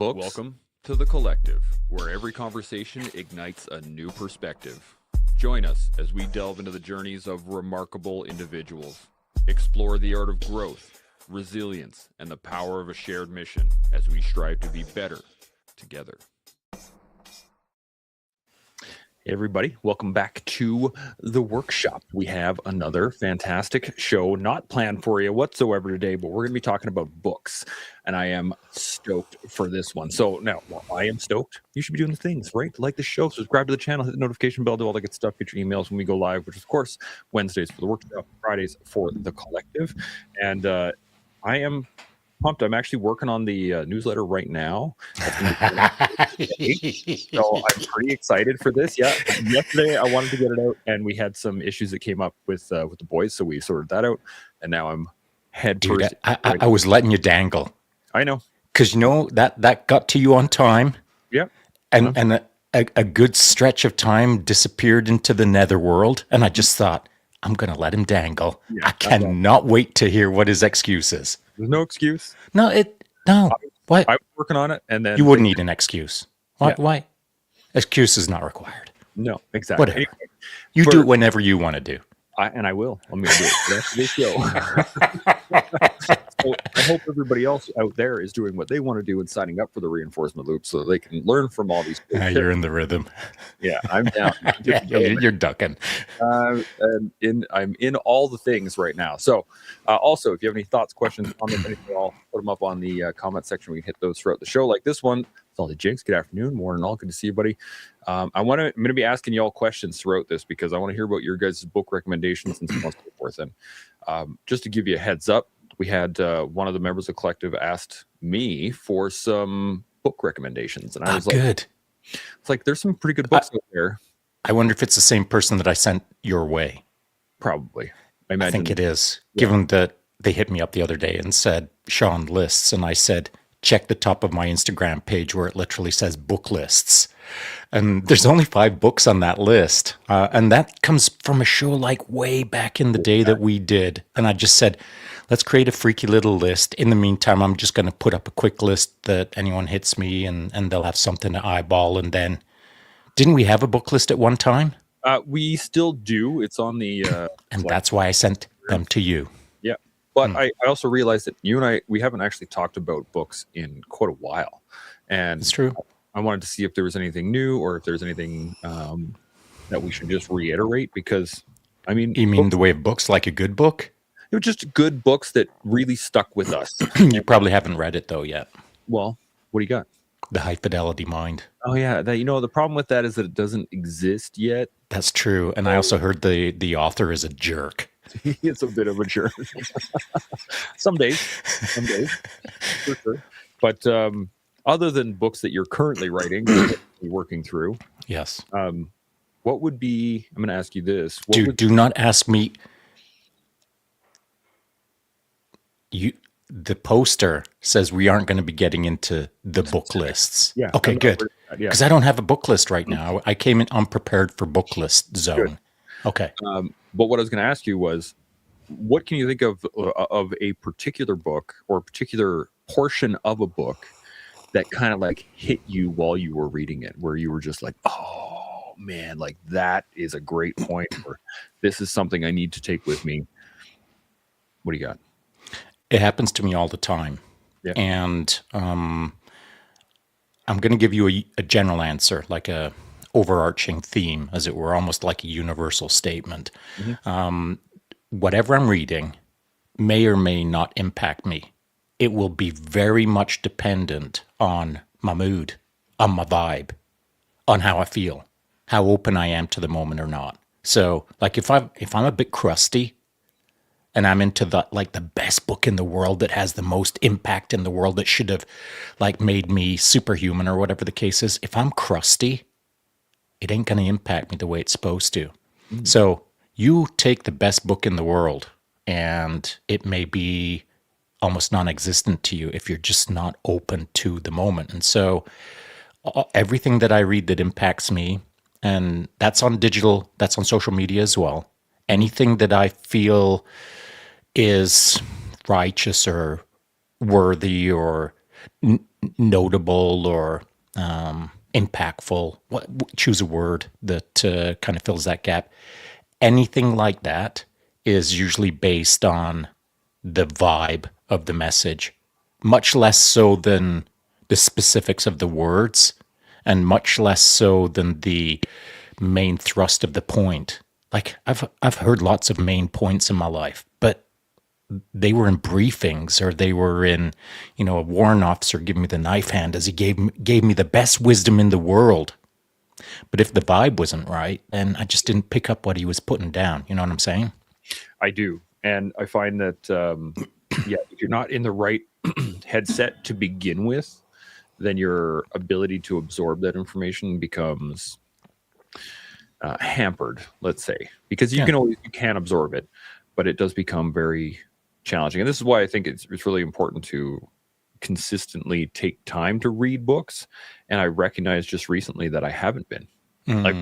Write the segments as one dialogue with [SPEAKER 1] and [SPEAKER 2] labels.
[SPEAKER 1] Books. Welcome to The Collective, where every conversation ignites a new perspective. Join us as we delve into the journeys of remarkable individuals, explore the art of growth, resilience, and the power of a shared mission as we strive to be better together. Hey everybody, welcome back to the workshop. We have another fantastic show not planned for you whatsoever today, but we're going to be talking about books, and I am stoked for this one. So now, while I am stoked, you should be doing the things, right? Like the show, subscribe to the channel, hit the notification bell, do all that good stuff, get your emails when we go live, which is, of course, Wednesdays for the workshop, Fridays for the collective. And I am pumped. I'm actually working on the newsletter right now. So I'm pretty excited for this. Yeah, yesterday I wanted to get it out, and we had some issues that came up with the boys, so we sorted that out. And now I'm head first.
[SPEAKER 2] I was letting you dangle.
[SPEAKER 1] I know,
[SPEAKER 2] because you know that got to you on time.
[SPEAKER 1] Yeah,
[SPEAKER 2] and a good stretch of time disappeared into the netherworld, and I just thought, I'm going to let him dangle. Yeah, I cannot wait to hear what his excuse is.
[SPEAKER 1] There's no excuse.
[SPEAKER 2] No. What?
[SPEAKER 1] I'm working on it, and then
[SPEAKER 2] you wouldn't need an excuse. Why? Yeah. Why? Excuse is not required.
[SPEAKER 1] No, exactly.
[SPEAKER 2] Whatever. Anyway, you do it whenever you want to do.
[SPEAKER 1] I will. I'm going to do it for this show. So I hope everybody else out there is doing what they want to do and signing up for the reinforcement loop so they can learn from all these.
[SPEAKER 2] You're in the rhythm.
[SPEAKER 1] Yeah, I'm down.
[SPEAKER 2] You're ducking.
[SPEAKER 1] I'm in all the things right now. So also, if you have any thoughts, questions, comments, anything, I'll put them up on the comment section. We can hit those throughout the show, like this one. Solid Jinx, good afternoon, morning, all. Good to see you, buddy. I'm going to be asking you all questions throughout this because I want to hear about your guys' book recommendations and so on and so forth. And just to give you a heads up, we had one of the members of the collective asked me for some book recommendations, and I was like,
[SPEAKER 2] "Good."
[SPEAKER 1] It's like there's some pretty good books out there.
[SPEAKER 2] I wonder if it's the same person that I sent your way.
[SPEAKER 1] Probably,
[SPEAKER 2] I think it is. Yeah. Given that they hit me up the other day and said Shaun lists, and I said, check the top of my Instagram page where it literally says book lists. And there's only 5 books on that list. And that comes from a show like way back in the day that we did. And I just said, let's create a freaky little list. In the meantime, I'm just going to put up a quick list that anyone hits me and they'll have something to eyeball. And then, didn't we have a book list at one time?
[SPEAKER 1] We still do. It's on the...
[SPEAKER 2] and that's why I sent them to you.
[SPEAKER 1] Yeah. But I also realized that you and we haven't actually talked about books in quite a while. And
[SPEAKER 2] it's true.
[SPEAKER 1] I wanted to see if there was anything new or if there's anything that we should just reiterate because, I mean...
[SPEAKER 2] You mean the way of books, like a good book?
[SPEAKER 1] It was just good books that really stuck with us.
[SPEAKER 2] You probably haven't read it, though, yet.
[SPEAKER 1] Well, what do you got?
[SPEAKER 2] The High Fidelity Mind.
[SPEAKER 1] Oh, yeah. The problem with that is that it doesn't exist yet.
[SPEAKER 2] That's true. And I also heard the author is a jerk.
[SPEAKER 1] It's a bit of a jerk. Some days, for sure. But other than books that you're currently writing, working through,
[SPEAKER 2] yes.
[SPEAKER 1] What would be? I'm going to ask you this.
[SPEAKER 2] Do not ask me. The poster says we aren't going to be getting into the book lists.
[SPEAKER 1] Yeah.
[SPEAKER 2] Okay, good. Because I don't have a book list right now. I came in unprepared for book list zone.
[SPEAKER 1] Good.
[SPEAKER 2] Okay.
[SPEAKER 1] But what I was going to ask you was, what can you think of a particular book or a particular portion of a book that kind of like hit you while you were reading it, where you were just like, oh man, like that is a great point, or this is something I need to take with me. What do you got?
[SPEAKER 2] It happens to me all the time.
[SPEAKER 1] Yeah.
[SPEAKER 2] And I'm going to give you a general answer, like a overarching theme, as it were, almost like a universal statement. Mm-hmm. Whatever I'm reading may or may not impact me. It will be very much dependent on my mood, on my vibe, on how I feel, how open I am to the moment or not. So, like if I'm a bit crusty and I'm into the best book in the world that has the most impact in the world that should have like made me superhuman or whatever the case is, if I'm crusty, it ain't going to impact me the way it's supposed to. Mm. So you take the best book in the world and it may be almost non-existent to you if you're just not open to the moment. And so everything that I read that impacts me, and that's on digital, that's on social media as well, anything that I feel is righteous or worthy or notable or impactful. Choose a word that kind of fills that gap. Anything like that is usually based on the vibe of the message, much less so than the specifics of the words, and much less so than the main thrust of the point. Like I've heard lots of main points in my life, but they were in briefings or they were in, a warrant officer giving me the knife hand as he gave me the best wisdom in the world. But if the vibe wasn't right, then I just didn't pick up what he was putting down. You know what I'm saying?
[SPEAKER 1] I do. And I find that, yeah, if you're not in the right headset to begin with, then your ability to absorb that information becomes hampered, let's say, because
[SPEAKER 2] Yeah.
[SPEAKER 1] you can absorb it, but it does become very challenging. And this is why I think it's really important to consistently take time to read books. And I recognize just recently that I haven't been. Like,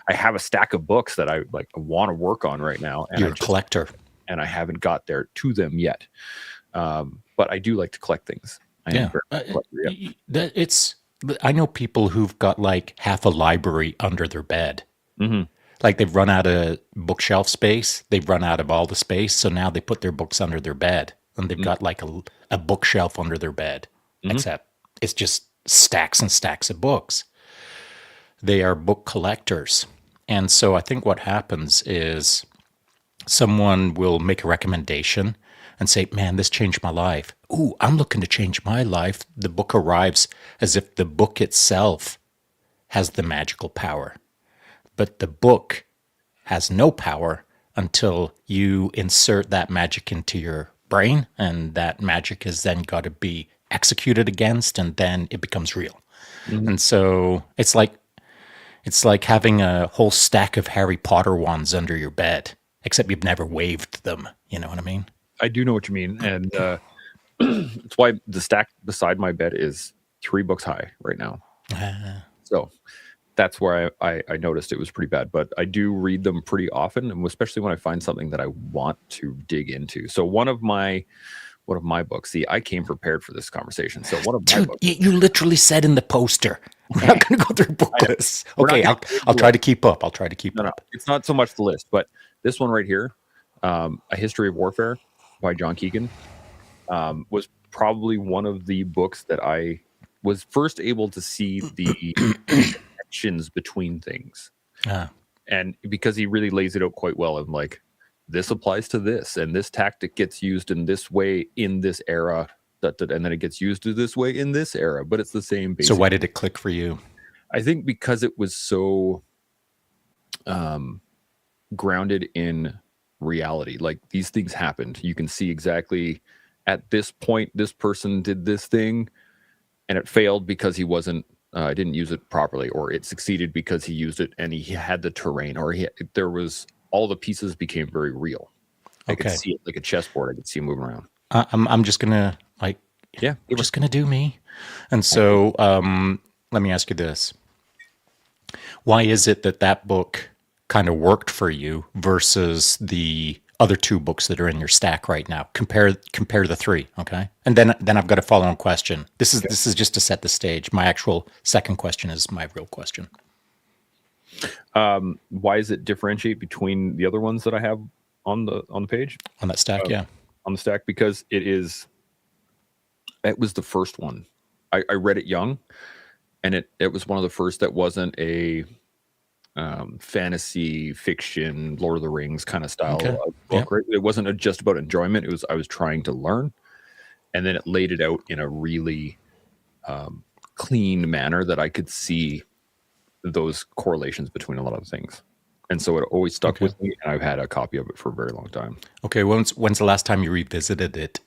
[SPEAKER 1] I have a stack of books that I want to work on right now, and
[SPEAKER 2] You're a collector.
[SPEAKER 1] and I haven't got there to them yet. But I do like to collect things. I am
[SPEAKER 2] Yeah.
[SPEAKER 1] very much a collector, yeah.
[SPEAKER 2] I know people who've got like half a library under their bed.
[SPEAKER 1] Mhm.
[SPEAKER 2] Like they've run out of bookshelf space. They've run out of all the space. So now they put their books under their bed and they've got like a bookshelf under their bed, except it's just stacks and stacks of books. They are book collectors. And so I think what happens is someone will make a recommendation and say, man, this changed my life. Ooh, I'm looking to change my life. The book arrives as if the book itself has the magical power. But the book has no power until you insert that magic into your brain, and that magic has then got to be executed against, and then it becomes real. And so it's like having a whole stack of Harry Potter wands under your bed, except you've never waved them. You know what I mean?
[SPEAKER 1] I do know what you mean, and it's why the stack beside my bed is 3 books high right now. So that's where I noticed it was pretty bad, but I do read them pretty often, and especially when I find something that I want to dig into. So one of my books, see, I came prepared for this conversation. So one of my
[SPEAKER 2] Dude,
[SPEAKER 1] books,
[SPEAKER 2] you literally said in the poster, we're not going to go through book lists.
[SPEAKER 1] We're not
[SPEAKER 2] Okay,
[SPEAKER 1] gonna
[SPEAKER 2] I'll try to keep up. I'll try to keep
[SPEAKER 1] no,
[SPEAKER 2] up.
[SPEAKER 1] it's not so much the list, but this one right here, A History of Warfare by John Keegan, was probably one of the books that I was first able to see the connections between things. And because he really lays it out quite well, I'm like, this applies to this, and this tactic gets used in this way in this era, and then it gets used this way in this era, but it's the same basic.
[SPEAKER 2] So why did it click for you?
[SPEAKER 1] I think because it was so grounded in reality. Like, these things happened. You can see exactly at this point, this person did this thing and it failed because he didn't use it properly, or it succeeded because he used it and he had the terrain, or all the pieces became very real. I could see it like a chessboard. I could see him moving around.
[SPEAKER 2] I'm just gonna we're just gonna do me. And so let me ask you this: why is it that book kind of worked for you versus the other 2 books that are in your stack right now? Compare the 3, okay? And then I've got a follow-on question. This is just to set the stage. My actual second question is my real question.
[SPEAKER 1] Why does it differentiate between the other ones that I have on the page?
[SPEAKER 2] On that stack, yeah.
[SPEAKER 1] On the stack, because it was the first one. I read it young, and it was one of the first that wasn't a fantasy fiction, Lord of the Rings kind of style book. Yeah. Right? It wasn't just about enjoyment. I was trying to learn, and then it laid it out in a really clean manner that I could see those correlations between a lot of things. And so it always stuck with me, and I've had a copy of it for a very long time.
[SPEAKER 2] Okay, when's the last time you revisited it?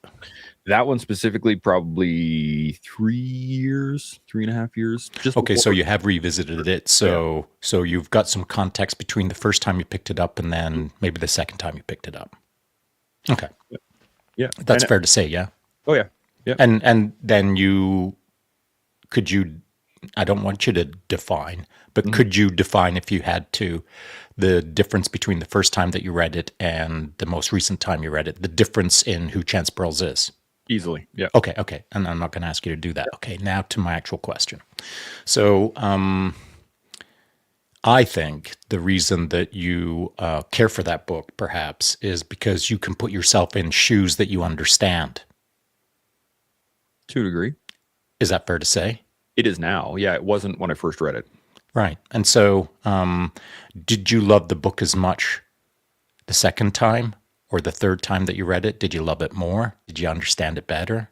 [SPEAKER 1] That one specifically, probably 3.5 years.
[SPEAKER 2] Okay, so you have revisited it. So you've got some context between the first time you picked it up and then maybe the second time you picked it up. Okay.
[SPEAKER 1] Yeah.
[SPEAKER 2] That's fair to say, yeah?
[SPEAKER 1] Oh, yeah. Yeah.
[SPEAKER 2] And then I don't want you to define, but could you define, if you had to, the difference between the first time that you read it and the most recent time you read it, the difference in who Chance Burles is?
[SPEAKER 1] Easily. Yeah.
[SPEAKER 2] Okay. And I'm not going to ask you to do that. Okay, now to my actual question. So, I think the reason that you care for that book, perhaps, is because you can put yourself in shoes that you understand.
[SPEAKER 1] To a degree.
[SPEAKER 2] Is that fair to say?
[SPEAKER 1] It is now. Yeah, it wasn't when I first read it.
[SPEAKER 2] Right. And so, did you love the book as much the second time or the third time that you read it? Did you love it more? Did you understand it better?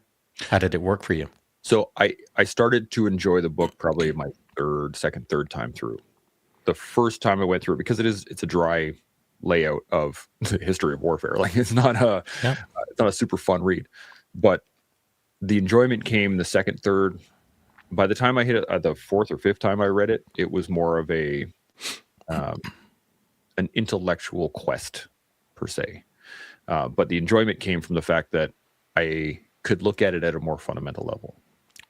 [SPEAKER 2] How did it work for you?
[SPEAKER 1] So I started to enjoy the book probably my third time through. The first time I went through it, because it's a dry layout of the history of warfare. Like
[SPEAKER 2] Yeah,
[SPEAKER 1] it's not a super fun read, but the enjoyment came the second, third. By the time I hit it, the fourth or fifth time I read it, it was more of um, an intellectual quest per se. But the enjoyment came from the fact that I could look at it at a more fundamental level.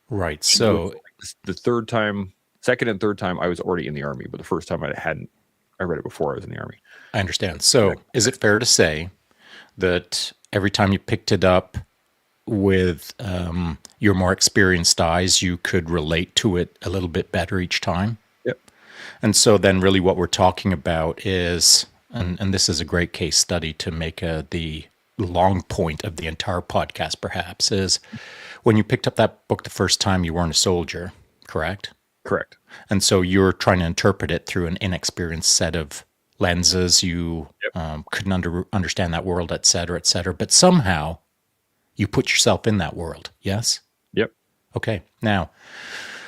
[SPEAKER 2] right.
[SPEAKER 1] And it was
[SPEAKER 2] So,
[SPEAKER 1] like the third time, second and third time, I was already in the army, but the first time I hadn't. I read it before I was in the army.
[SPEAKER 2] I understand. So, is it fair to say that every time you picked it up with your more experienced eyes, you could relate to it a little bit better each time?
[SPEAKER 1] Yep.
[SPEAKER 2] And so then really what we're talking about is, and this is a great case study to make the long point of the entire podcast perhaps, is when you picked up that book the first time, you weren't a soldier, correct?
[SPEAKER 1] Correct.
[SPEAKER 2] And so you're trying to interpret it through an inexperienced set of lenses. You
[SPEAKER 1] Yep.
[SPEAKER 2] couldn't understand that world, et cetera, et cetera. But somehow you put yourself in that world, yes?
[SPEAKER 1] Yep.
[SPEAKER 2] Okay, now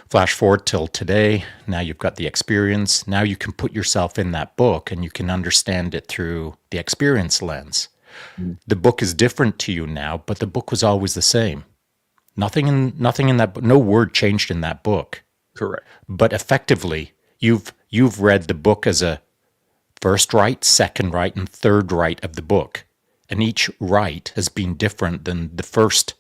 [SPEAKER 2] flash forward till today. Now you've got the experience. Now you can put yourself in that book and you can understand it through the experience lens.
[SPEAKER 1] Mm.
[SPEAKER 2] The book is different to you now, but the book was always the same. Nothing in that book, no word changed in that book.
[SPEAKER 1] Correct.
[SPEAKER 2] But effectively, you've read the book as a first write, second write, and third write of the book. And each write has been different than the first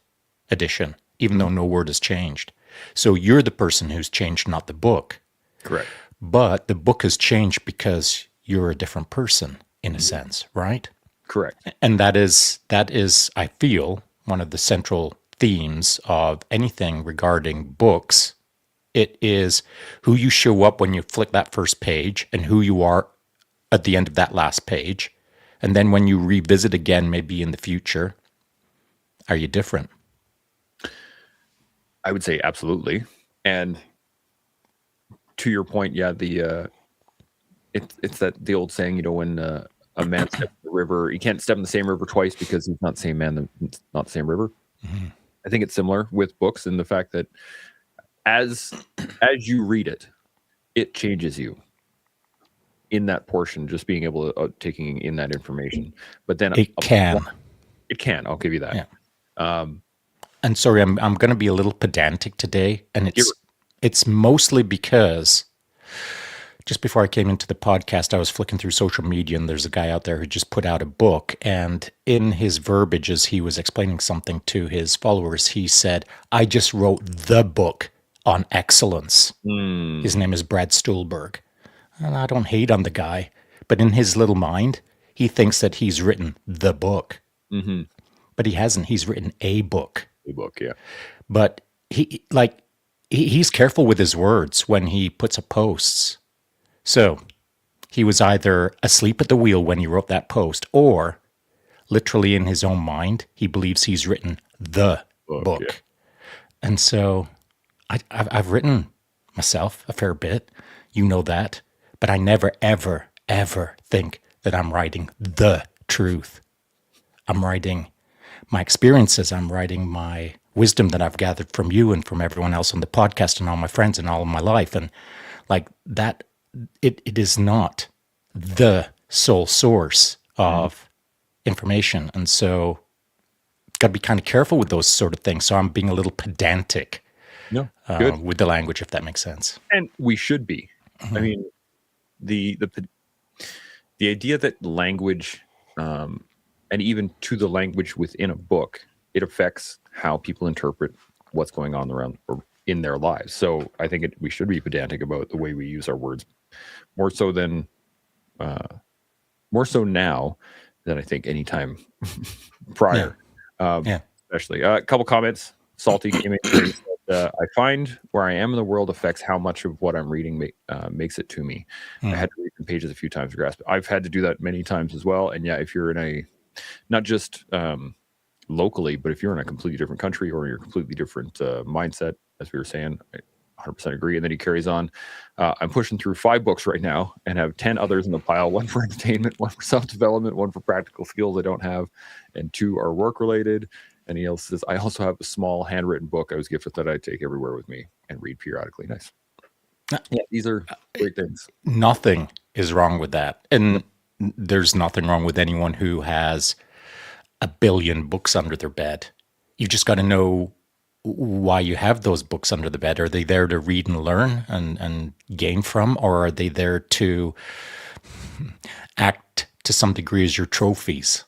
[SPEAKER 2] edition, even though no word has changed. So you're the person who's changed, not the book.
[SPEAKER 1] Correct.
[SPEAKER 2] But the book has changed because you're a different person, in a sense, right?
[SPEAKER 1] Correct.
[SPEAKER 2] And that is, I feel, one of the central themes of anything regarding books. It is who you show up when you flick that first page and who you are at the end of that last page. And then when you revisit again, maybe in the future, are you different?
[SPEAKER 1] I would say absolutely. And to your point, yeah, it's that the old saying, when a man steps in the river, you can't step in the same river twice because he's not the same man, it's not the same river.
[SPEAKER 2] Mm-hmm.
[SPEAKER 1] I think it's similar with books in the fact that as you read it, it changes you in that portion, just being able to taking in that information. But then
[SPEAKER 2] It can.
[SPEAKER 1] it can. I'll give you that.
[SPEAKER 2] Yeah.
[SPEAKER 1] Um,
[SPEAKER 2] And sorry, I'm going to be a little pedantic today, and it's mostly because just before I came into the podcast, I was flicking through social media, and there's a guy out there who just put out a book, and in his verbiage, as he was explaining something to his followers, he said, "I just wrote the book on excellence." His name is Brad Stulberg, and I don't hate on the guy, but in his little mind, he thinks that he's written the book,
[SPEAKER 1] mm-hmm.
[SPEAKER 2] but he hasn't. He's written a book.
[SPEAKER 1] A book, yeah.
[SPEAKER 2] But he's careful with his words when he puts up posts. So he was either asleep at the wheel when he wrote that post, or literally in his own mind, he believes he's written the book.
[SPEAKER 1] Yeah.
[SPEAKER 2] And so I've written myself a fair bit, you know that, but I never, ever, ever think that I'm writing the truth. I'm writing my experiences. I'm writing my wisdom that I've gathered from you and from everyone else on the podcast and all my friends and all of my life. And like that, it is not the sole source of information. And so got to be kind of careful with those sort of things. So I'm being a little pedantic
[SPEAKER 1] Good.
[SPEAKER 2] with the language, if that makes sense.
[SPEAKER 1] And we should be. I mean, the idea that language, and even to the language within a book, it affects how people interpret what's going on around or in their lives. So I think we should be pedantic about the way we use our words, more so now than I think any time prior.
[SPEAKER 2] Yeah.
[SPEAKER 1] especially. A couple comments. Salty came in here. He said, I find where I am in the world affects how much of what I'm reading makes it to me. I had to read some pages a few times to grasp it. I've had to do that many times as well. And yeah, if you're in a, not just locally, but if you're in a completely different country or you're a completely different mindset, as we were saying, I 100% agree. And then he carries on. I'm pushing through 5 books right now and have 10 others in the pile, one for entertainment, one for self-development, one for practical skills I don't have, and 2 are work-related. And he also says, I also have a small handwritten book I was gifted that I take everywhere with me and read periodically. Nice. Yeah, these are great things.
[SPEAKER 2] Nothing is wrong with that. And there's nothing wrong with anyone who has a billion books under their bed. You just got to know why you have those books under the bed. Are they there to read and learn and gain from, or are they there to act to some degree as your trophies?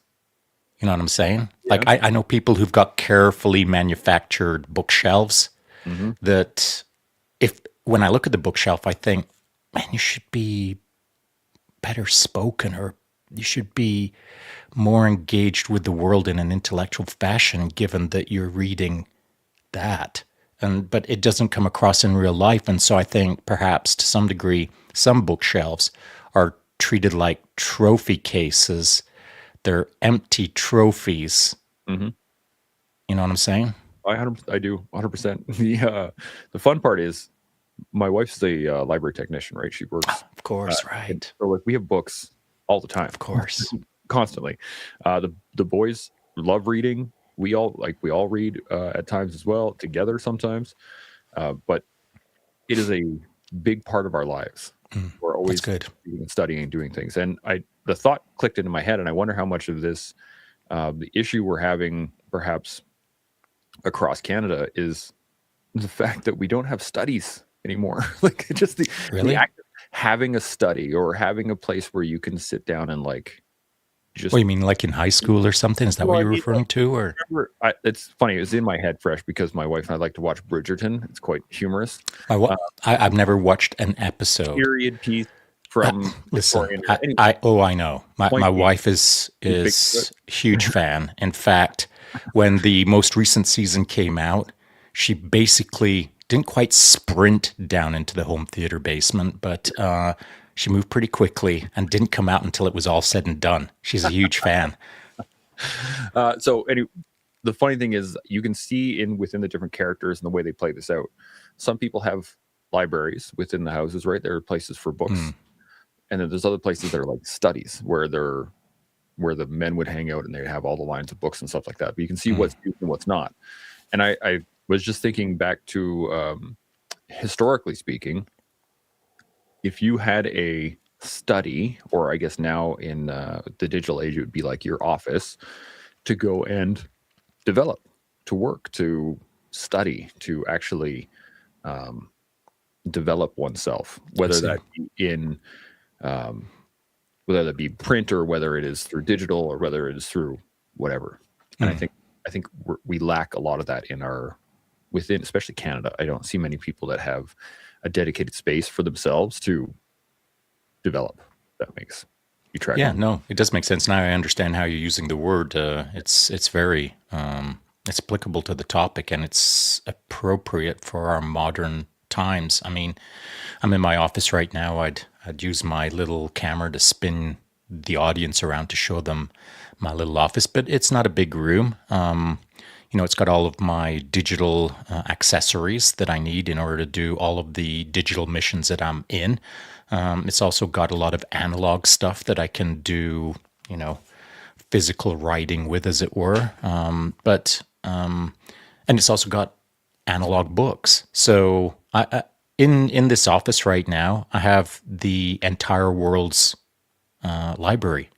[SPEAKER 2] You know what I'm saying?
[SPEAKER 1] Yeah.
[SPEAKER 2] Like I know people who've got carefully manufactured bookshelves that when I look at the bookshelf, I think, man, you should be better spoken, or you should be more engaged with the world in an intellectual fashion, given that you're reading that. But it doesn't come across in real life. And so I think perhaps to some degree, some bookshelves are treated like trophy cases. They're empty trophies. You know what I'm saying?
[SPEAKER 1] I do 100%. The fun part is my wife's a library technician, right? She works.
[SPEAKER 2] Of course, right.
[SPEAKER 1] So like we have books all the time.
[SPEAKER 2] Of course.
[SPEAKER 1] Constantly. The boys love reading. We all read at times as well, together sometimes. But it is a big part of our lives. We're always reading and studying and doing things. And the thought clicked into my head, and I wonder how much of this, the issue we're having perhaps across Canada, is the fact that we don't have studies anymore. Like just the act of having a study or having a place where you can sit down and like just.
[SPEAKER 2] What, you mean like in high school or something? Is that what you're referring to? Or
[SPEAKER 1] it's funny. It was in my head fresh because my wife and I like to watch Bridgerton. It's quite humorous.
[SPEAKER 2] I've never watched an episode.
[SPEAKER 1] Period piece from
[SPEAKER 2] listen. I know. My wife is a huge fan. In fact, when the most recent season came out, she basically didn't quite sprint down into the home theater basement, but she moved pretty quickly and didn't come out until it was all said and done. She's a huge fan.
[SPEAKER 1] So anyway, the funny thing is you can see within the different characters and the way they play this out. Some people have libraries within the houses, right? There are places for books. And then there's other places that are like studies where the men would hang out and they'd have all the lines of books and stuff like that. But you can see what's used and what's not. And I was just thinking back to historically speaking, if you had a study, or I guess now in the digital age, it would be like your office, to go and develop, to work, to study, to actually develop oneself, whether that be in whether that be print or whether it is through digital or whether it is through whatever. And I think we lack a lot of that within, especially Canada. I don't see many people that have a dedicated space for themselves to develop. That makes you try.
[SPEAKER 2] Yeah, no, it does make sense. Now I understand how you're using the word. It's very it's applicable to the topic, and it's appropriate for our modern times. I mean, I'm in my office right now. I'd use my little camera to spin the audience around to show them my little office, but it's not a big room. It's got all of my digital accessories that I need in order to do all of the digital missions that I'm in. It's also got a lot of analog stuff that I can do, physical writing with, as it were. And it's also got analog books. So in this office right now, I have the entire world's library,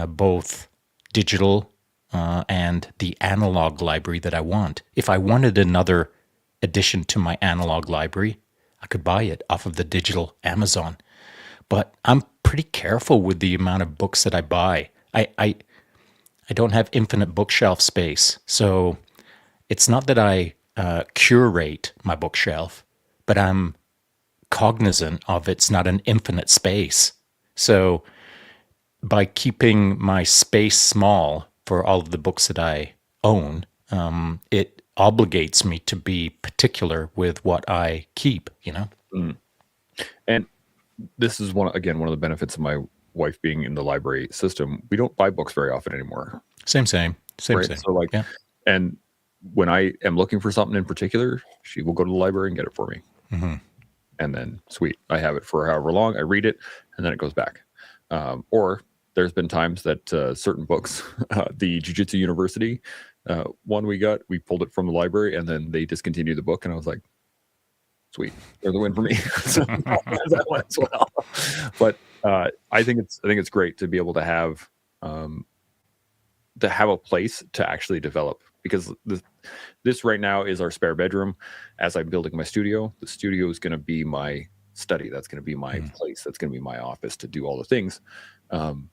[SPEAKER 2] both digital and the analog library that I want. If I wanted another addition to my analog library, I could buy it off of the digital Amazon. But I'm pretty careful with the amount of books that I buy. I don't have infinite bookshelf space. So it's not that I curate my bookshelf, but I'm cognizant of it's not an infinite space. So by keeping my space small for all of the books that I own, It obligates me to be particular with what I keep,
[SPEAKER 1] Mm. And this is one of the benefits of my wife being in the library system. We don't buy books very often anymore,
[SPEAKER 2] Same, same, same,
[SPEAKER 1] right?
[SPEAKER 2] same.
[SPEAKER 1] So like,
[SPEAKER 2] Yeah.
[SPEAKER 1] and when I am looking for something in particular, she will go to the library and get it for me.
[SPEAKER 2] Mm-hmm.
[SPEAKER 1] And then sweet, I have it for however long. I read it, and then it goes back. Or there's been times that certain books, the Jiu-Jitsu University one we pulled it from the library, and then they discontinued the book, and I was like, sweet, there's a win for me. So that one as well. But I think it's great to be able um, to have a place to actually develop, because this right now is our spare bedroom. As I'm building my studio, the studio is going to be my study. That's going to be my place. That's going to be my office to do all the things, um,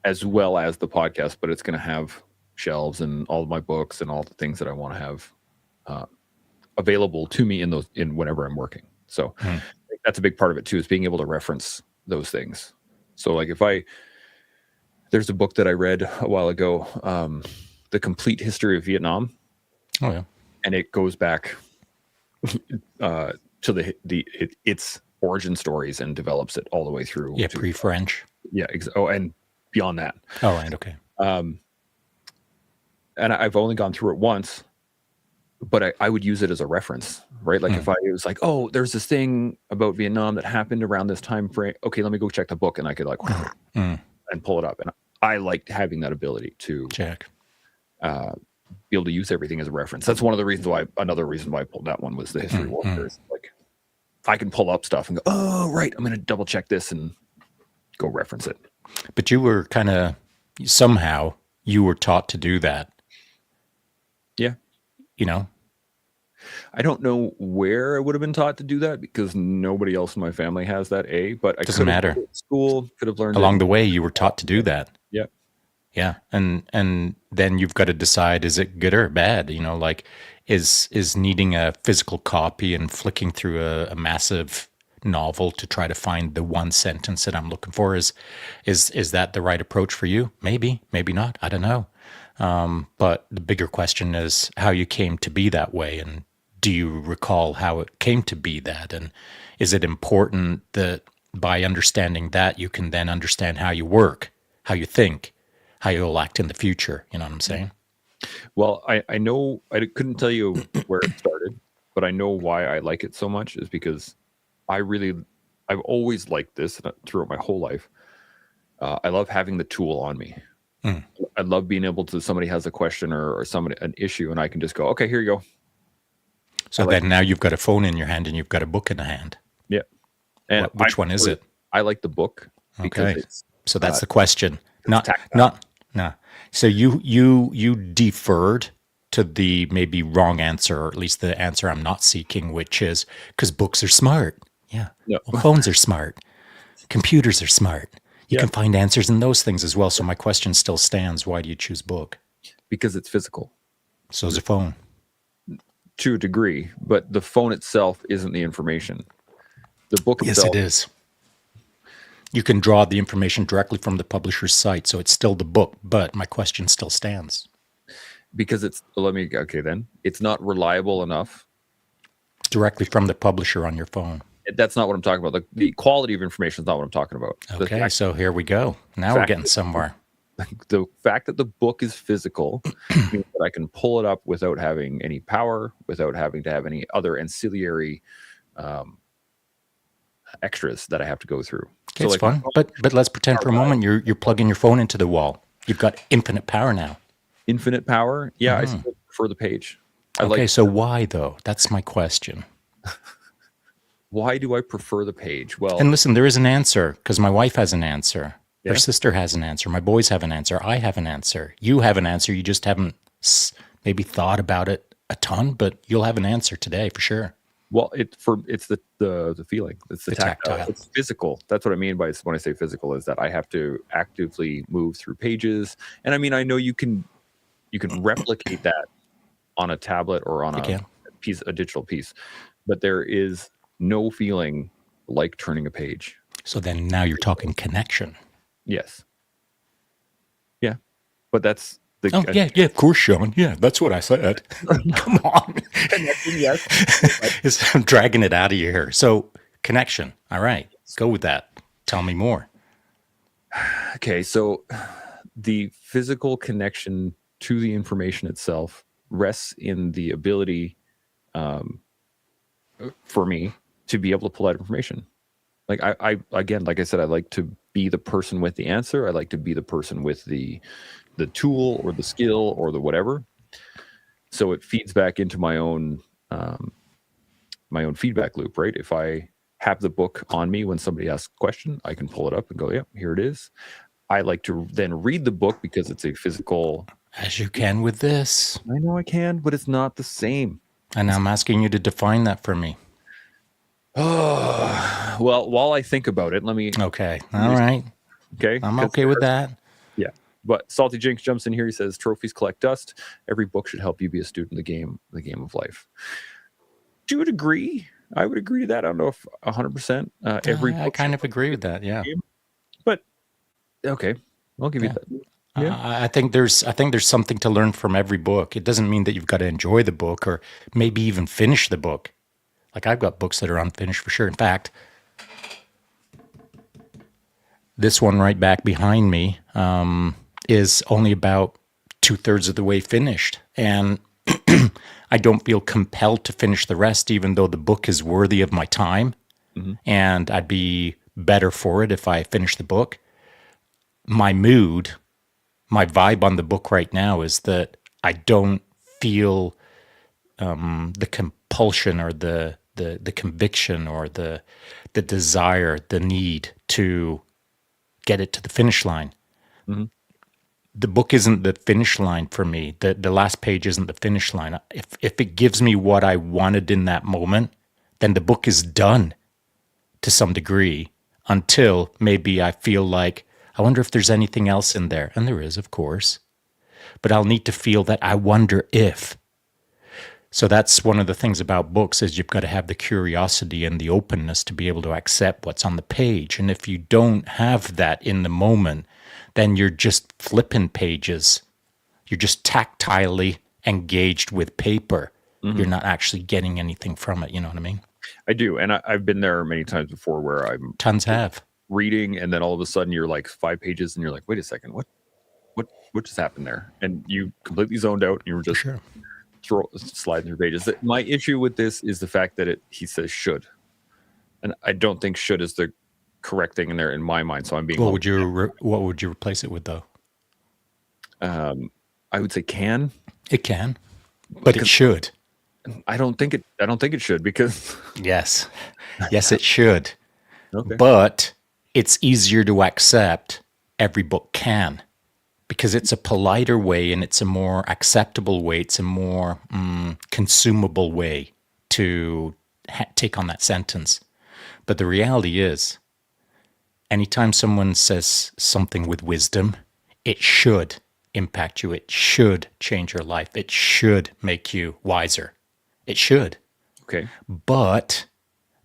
[SPEAKER 1] as well as the podcast. But it's going to have shelves and all of my books and all the things that I want to have uh, available to me in whenever I'm working. So I think that's a big part of it too, is being able to reference those things. So like there's a book that I read a while ago, The Complete History of Vietnam.
[SPEAKER 2] Oh yeah.
[SPEAKER 1] And it goes back to its origin stories and develops it all the way through.
[SPEAKER 2] Yeah, pre-French.
[SPEAKER 1] Yeah. And beyond that.
[SPEAKER 2] Oh, right. Okay.
[SPEAKER 1] And I've only gone through it once, but I would use it as a reference, right? Like if it was like, oh, there's this thing about Vietnam that happened around this time frame. Okay, let me go check the book, and I could and pull it up. And I liked having that ability to
[SPEAKER 2] check.
[SPEAKER 1] Be able to use everything as a reference. That's another reason why I pulled that one was the history of warfare. Like I can pull up stuff and go, oh, right, I'm going to double check this and go reference it.
[SPEAKER 2] But you were somehow you were taught to do that.
[SPEAKER 1] Yeah. I don't know where I would have been taught to do that, because nobody else in my family has that. But I
[SPEAKER 2] doesn't matter.
[SPEAKER 1] School could have learned
[SPEAKER 2] along the way. You were taught to do that.
[SPEAKER 1] Yeah.
[SPEAKER 2] Yeah. And then you've got to decide, is it good or bad? Like is needing a physical copy and flicking through a massive novel to try to find the one sentence that I'm looking for, is that the right approach for you? Maybe not. I don't know. But the bigger question is how you came to be that way, and do you recall how it came to be that? And is it important that by understanding that you can then understand how you work, how you think, how you'll act in the future? You know what I'm saying?
[SPEAKER 1] Well, I know I couldn't tell you where it started, but I know why I like it so much is because I've always liked this throughout my whole life. I love having the tool on me. I love being able to, somebody has a question or an issue, and I can just go, okay, here you go.
[SPEAKER 2] So then now you've got a phone in your hand and you've got a book in the hand.
[SPEAKER 1] Yeah. And
[SPEAKER 2] which one is it?
[SPEAKER 1] I like the book because it's,
[SPEAKER 2] so that's the question. No. So you deferred to the maybe wrong answer, or at least the answer I'm not seeking, which is because books are smart. Yeah.
[SPEAKER 1] No.
[SPEAKER 2] Well, phones are smart. Computers are smart. You can find answers in those things as well. So my question still stands. Why do you choose book?
[SPEAKER 1] Because it's physical.
[SPEAKER 2] So is a phone.
[SPEAKER 1] To a degree, but the phone itself isn't the information. The book itself.
[SPEAKER 2] Yes, it is. You can draw the information directly from the publisher's site, so it's still the book, but my question still stands.
[SPEAKER 1] Because it's not reliable enough.
[SPEAKER 2] Directly from the publisher on your phone.
[SPEAKER 1] That's not what I'm talking about. The quality of information is not what I'm talking about.
[SPEAKER 2] Okay, so here we go. Now we're getting somewhere.
[SPEAKER 1] The fact that the book is physical means that I can pull it up without having any power, without having to have any other ancillary extras that I have to go through.
[SPEAKER 2] Okay, so it's fun, but let's pretend for a moment you're plugging your phone into the wall. You've got infinite power now.
[SPEAKER 1] Infinite power? Yeah, I still prefer the page.
[SPEAKER 2] So why though? That's my question.
[SPEAKER 1] Why do I prefer the page? Well,
[SPEAKER 2] and listen, there is an answer, because my wife has an answer. Her sister has an answer. My boys have an answer. I have an answer. You have an answer. You just haven't maybe thought about it a ton, but you'll have an answer today for sure.
[SPEAKER 1] Well, it's the feeling. It's the tactile. It's physical. That's what I mean by when I say physical, is that I have to actively move through pages. And I mean, I know you can replicate that on a tablet or on a digital piece, but there is no feeling like turning a page.
[SPEAKER 2] So then now you're talking connection.
[SPEAKER 1] Yes. Yeah. But that's
[SPEAKER 2] Oh, yeah, yeah, of course, Sean. Yeah, that's what I said. Come on.
[SPEAKER 1] connection, yes.
[SPEAKER 2] I'm dragging it out of you here. So, connection. All right, go with that. Tell me more.
[SPEAKER 1] Okay, so the physical connection to the information itself rests in the ability for me to be able to pull out information. Like I again, like I said, I like to be the person with the answer. I like to be the person with the tool or the skill or the whatever. So it feeds back into my own feedback loop, right? If I have the book on me when somebody asks a question, I can pull it up and go, "Yep, here it is." I like to then read the book because it's a physical.
[SPEAKER 2] As you can with this.
[SPEAKER 1] I know I can, but it's not the same.
[SPEAKER 2] And I'm asking you to define that for me.
[SPEAKER 1] Oh, well, while I think about it, let me.
[SPEAKER 2] Okay. All right.
[SPEAKER 1] Okay.
[SPEAKER 2] I'm okay with that.
[SPEAKER 1] Yeah. But Salty Jinx jumps in here. He says, trophies collect dust. Every book should help you be a student of the game of life. Do you agree? I would agree to that. I don't know if 100%.
[SPEAKER 2] I kind of agree with that. Yeah.
[SPEAKER 1] But okay, I'll give you that. Yeah.
[SPEAKER 2] I think there's something to learn from every book. It doesn't mean that you've got to enjoy the book or maybe even finish the book. Like I've got books that are unfinished for sure. In fact, this one right back behind me is only about 2/3 of the way finished. And I don't feel compelled to finish the rest, even though the book is worthy of my time.
[SPEAKER 1] Mm-hmm.
[SPEAKER 2] And I'd be better for it if I finish the book. My mood, my vibe on the book right now is that I don't feel the compulsion or the conviction or the desire, the need to get it to the finish line.
[SPEAKER 1] Mm-hmm.
[SPEAKER 2] The book isn't the finish line for me. The last page isn't the finish line. If it gives me what I wanted in that moment, then the book is done to some degree until maybe I feel like, I wonder if there's anything else in there. And there is, of course. But I'll need to feel that I wonder if. So that's one of the things about books is you've got to have the curiosity and the openness to be able to accept what's on the page. And if you don't have that in the moment, then you're just flipping pages. You're just tactilely engaged with paper. Mm-hmm. You're not actually getting anything from it. You know what I mean?
[SPEAKER 1] I do. And I've been there many times before where I'm
[SPEAKER 2] tons have
[SPEAKER 1] reading and then all of a sudden you're like 5 pages and you're like, wait a second, what just happened there? And you completely zoned out and you were just sliding through pages. My issue with this is the fact that he says should. And I don't think should is the correct thing in there in my mind. So I'm being.
[SPEAKER 2] What would you replace it with though?
[SPEAKER 1] I would say can.
[SPEAKER 2] It can, but it should.
[SPEAKER 1] I don't think it should because.
[SPEAKER 2] Yes, it should.
[SPEAKER 1] Okay.
[SPEAKER 2] But it's easier to accept. Every book can, because it's a politer way and it's a more acceptable way. It's a more consumable way to take on that sentence. But the reality is, anytime someone says something with wisdom, it should impact you. It should change your life. It should make you wiser. It should.
[SPEAKER 1] Okay.
[SPEAKER 2] But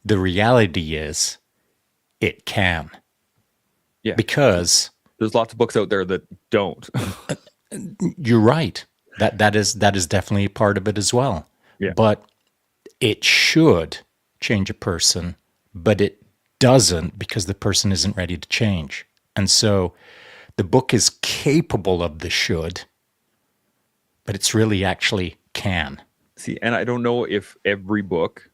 [SPEAKER 2] the reality is, it can.
[SPEAKER 1] Yeah.
[SPEAKER 2] Because
[SPEAKER 1] there's lots of books out there that don't.
[SPEAKER 2] You're right. That is definitely a part of it as well.
[SPEAKER 1] Yeah.
[SPEAKER 2] But it should change a person, but it doesn't because the person isn't ready to change. And so the book is capable of the should, but it's really actually can.
[SPEAKER 1] See, and I don't know if every book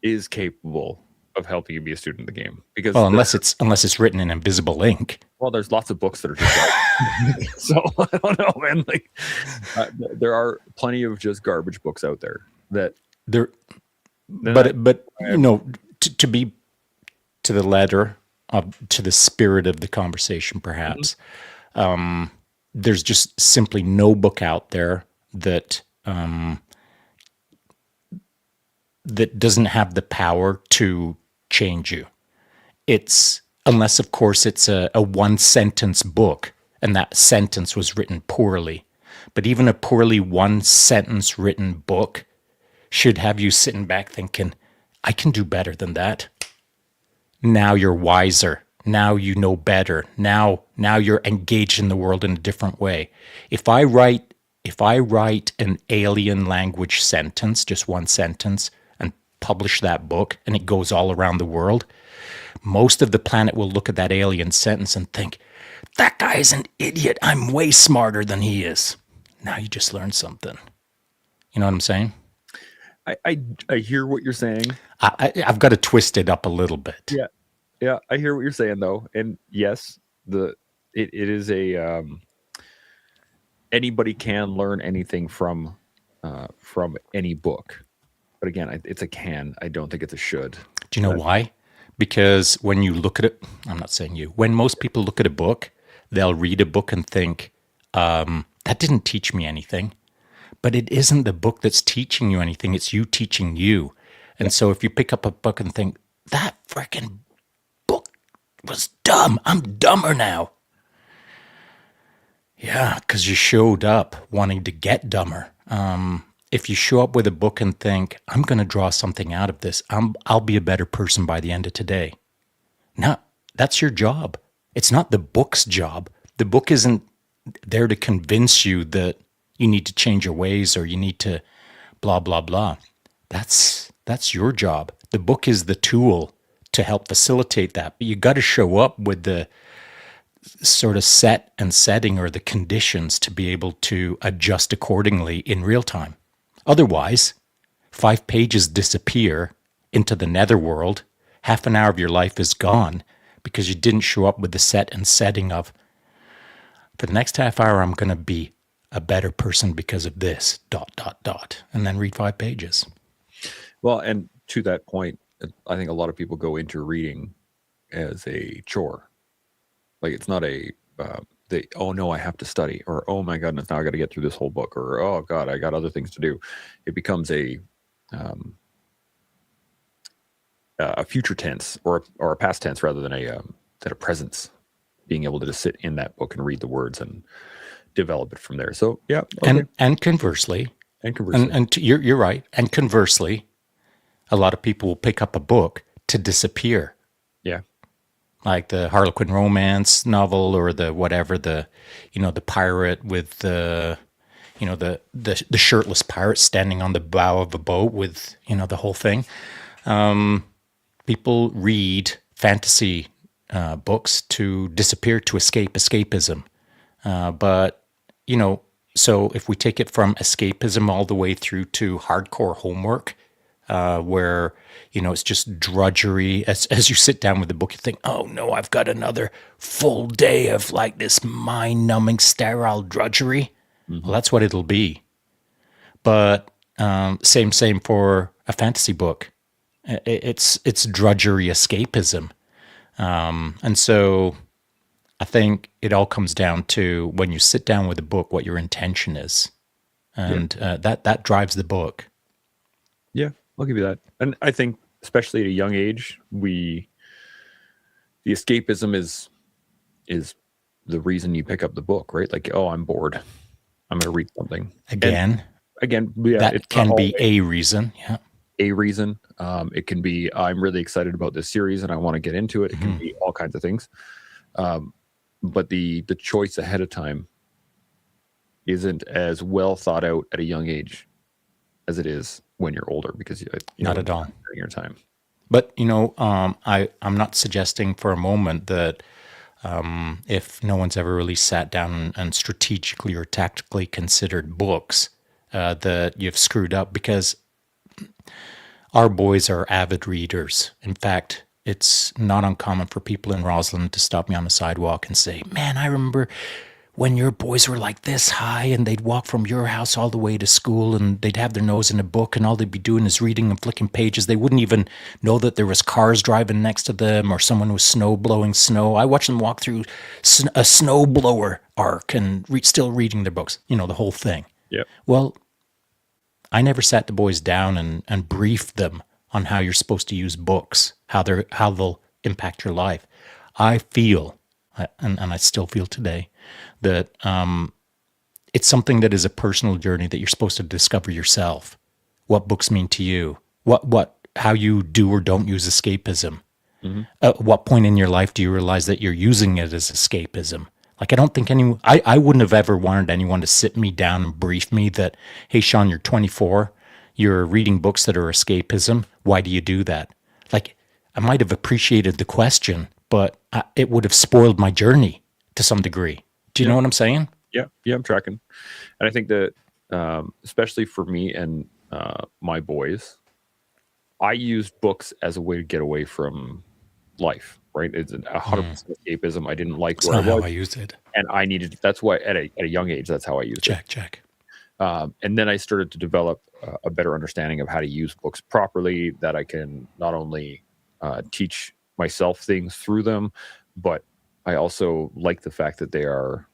[SPEAKER 1] is capable of helping you be a student of the game, because
[SPEAKER 2] unless it's written in invisible ink.
[SPEAKER 1] Well, there's lots of books that are just like, so I don't know, man. Like, there are plenty of just garbage books out there that
[SPEAKER 2] there. But you know, to be to the letter to the spirit of the conversation, perhaps there's just simply no book out there that that doesn't have the power to change you. It's unless, of course, it's a one-sentence book, and that sentence was written poorly. But even a poorly one-sentence written book should have you sitting back thinking, I can do better than that. Now you're wiser. Now you know better. Now you're engaged in the world in a different way. If I write if I write an alien language sentence, just one sentence, and publish that book and it goes all around the world, most of the planet will look at that alien sentence and think, that guy is an idiot. I'm way smarter than he is. Now you just learned something. You know what I'm saying?
[SPEAKER 1] I hear what you're saying.
[SPEAKER 2] I've got to twist it up a little bit.
[SPEAKER 1] Yeah. Yeah, I hear what you're saying though. And yes, it is a anybody can learn anything from any book. But again, it's a can. I don't think it's a should.
[SPEAKER 2] Do you know why? Because when you look at it, I'm not saying you, when most people look at a book, they'll read a book and think, that didn't teach me anything. But it isn't the book that's teaching you anything, it's you teaching you. And so if you pick up a book and think, that freaking book was dumb, I'm dumber now. Yeah, because you showed up wanting to get dumber. If you show up with a book and think, I'm going to draw something out of this, I'll be a better person by the end of today. No, that's your job. It's not the book's job. The book isn't there to convince you that you need to change your ways or you need to blah, blah, blah. That's your job. The book is the tool to help facilitate that. But you got to show up with the sort of set and setting or the conditions to be able to adjust accordingly in real time. Otherwise, 5 pages disappear into the netherworld. Half an hour of your life is gone because you didn't show up with the set and setting of, for the next half hour, I'm going to be a better person because of this, ... and then read 5 pages.
[SPEAKER 1] Well, and to that point, I think a lot of people go into reading as a chore. Like it's not oh no, I have to study, or oh my goodness, now I got to get through this whole book, or oh god, I got other things to do. It becomes a future tense or a past tense rather than a presence. Being able to just sit in that book and read the words and develop it from there. So yeah, okay.
[SPEAKER 2] and conversely, you're right. And conversely, a lot of people will pick up a book to disappear.
[SPEAKER 1] Yeah.
[SPEAKER 2] Like the Harlequin romance novel or the whatever, the pirate with the shirtless pirate standing on the bow of a boat with, the whole thing. People read fantasy books to disappear, to escapism. But, so if we take it from escapism all the way through to hardcore homework, where, it's just drudgery. As you sit down with the book, you think, oh no, I've got another full day of like this mind-numbing, sterile drudgery. Mm-hmm. Well, that's what it'll be. But same for a fantasy book. It's drudgery escapism. And so I think it all comes down to when you sit down with a book, what your intention is. And that drives the book.
[SPEAKER 1] Yeah, I'll give you that. And I think, especially at a young age, the escapism is the reason you pick up the book, right? Like, oh, I'm bored, I'm going to read something.
[SPEAKER 2] Again,
[SPEAKER 1] yeah,
[SPEAKER 2] that can be a reason. Yeah.
[SPEAKER 1] A reason. It can be, I'm really excited about this series and I want to get into it. It can be all kinds of things. But the choice ahead of time isn't as well thought out at a young age as it is when you're older, because
[SPEAKER 2] not at all
[SPEAKER 1] during your time.
[SPEAKER 2] But I'm not suggesting for a moment that if no one's ever really sat down and strategically or tactically considered books, that you've screwed up, because our boys are avid readers. In fact, it's not uncommon for people in Roslyn to stop me on the sidewalk and say, man, I remember when your boys were like this high and they'd walk from your house all the way to school and they'd have their nose in a book and all they'd be doing is reading and flicking pages. They wouldn't even know that there was cars driving next to them or someone was blowing snow. I watched them walk through a snowblower arc and still reading their books, the whole thing.
[SPEAKER 1] Yeah.
[SPEAKER 2] Well, I never sat the boys down and briefed them on how you're supposed to use books, how they'll impact your life. I feel, and I still feel today, that it's something that is a personal journey that you're supposed to discover yourself. What books mean to you? How you do or don't use escapism. Mm-hmm. At what point in your life do you realize that you're using it as escapism? Like, I don't think I wouldn't have ever wanted anyone to sit me down and brief me that, hey, Shaun, you're 24. You're reading books that are escapism. Why do you do that? Like, I might have appreciated the question, but it would have spoiled my journey to some degree. Do you
[SPEAKER 1] Yeah.
[SPEAKER 2] know what I'm saying?
[SPEAKER 1] Yeah. Yeah. I'm tracking. And I think that, especially for me and my boys, I use books as a way to get away from life, right? It's 100% escapism. I didn't like
[SPEAKER 2] It's
[SPEAKER 1] where I
[SPEAKER 2] not how
[SPEAKER 1] was,
[SPEAKER 2] I use it.
[SPEAKER 1] and I needed, that's why at a young age, that's how I used it.
[SPEAKER 2] Check.
[SPEAKER 1] And then I started to develop a better understanding of how to use books properly, that I can not only teach myself things through them, but I also like the fact that they're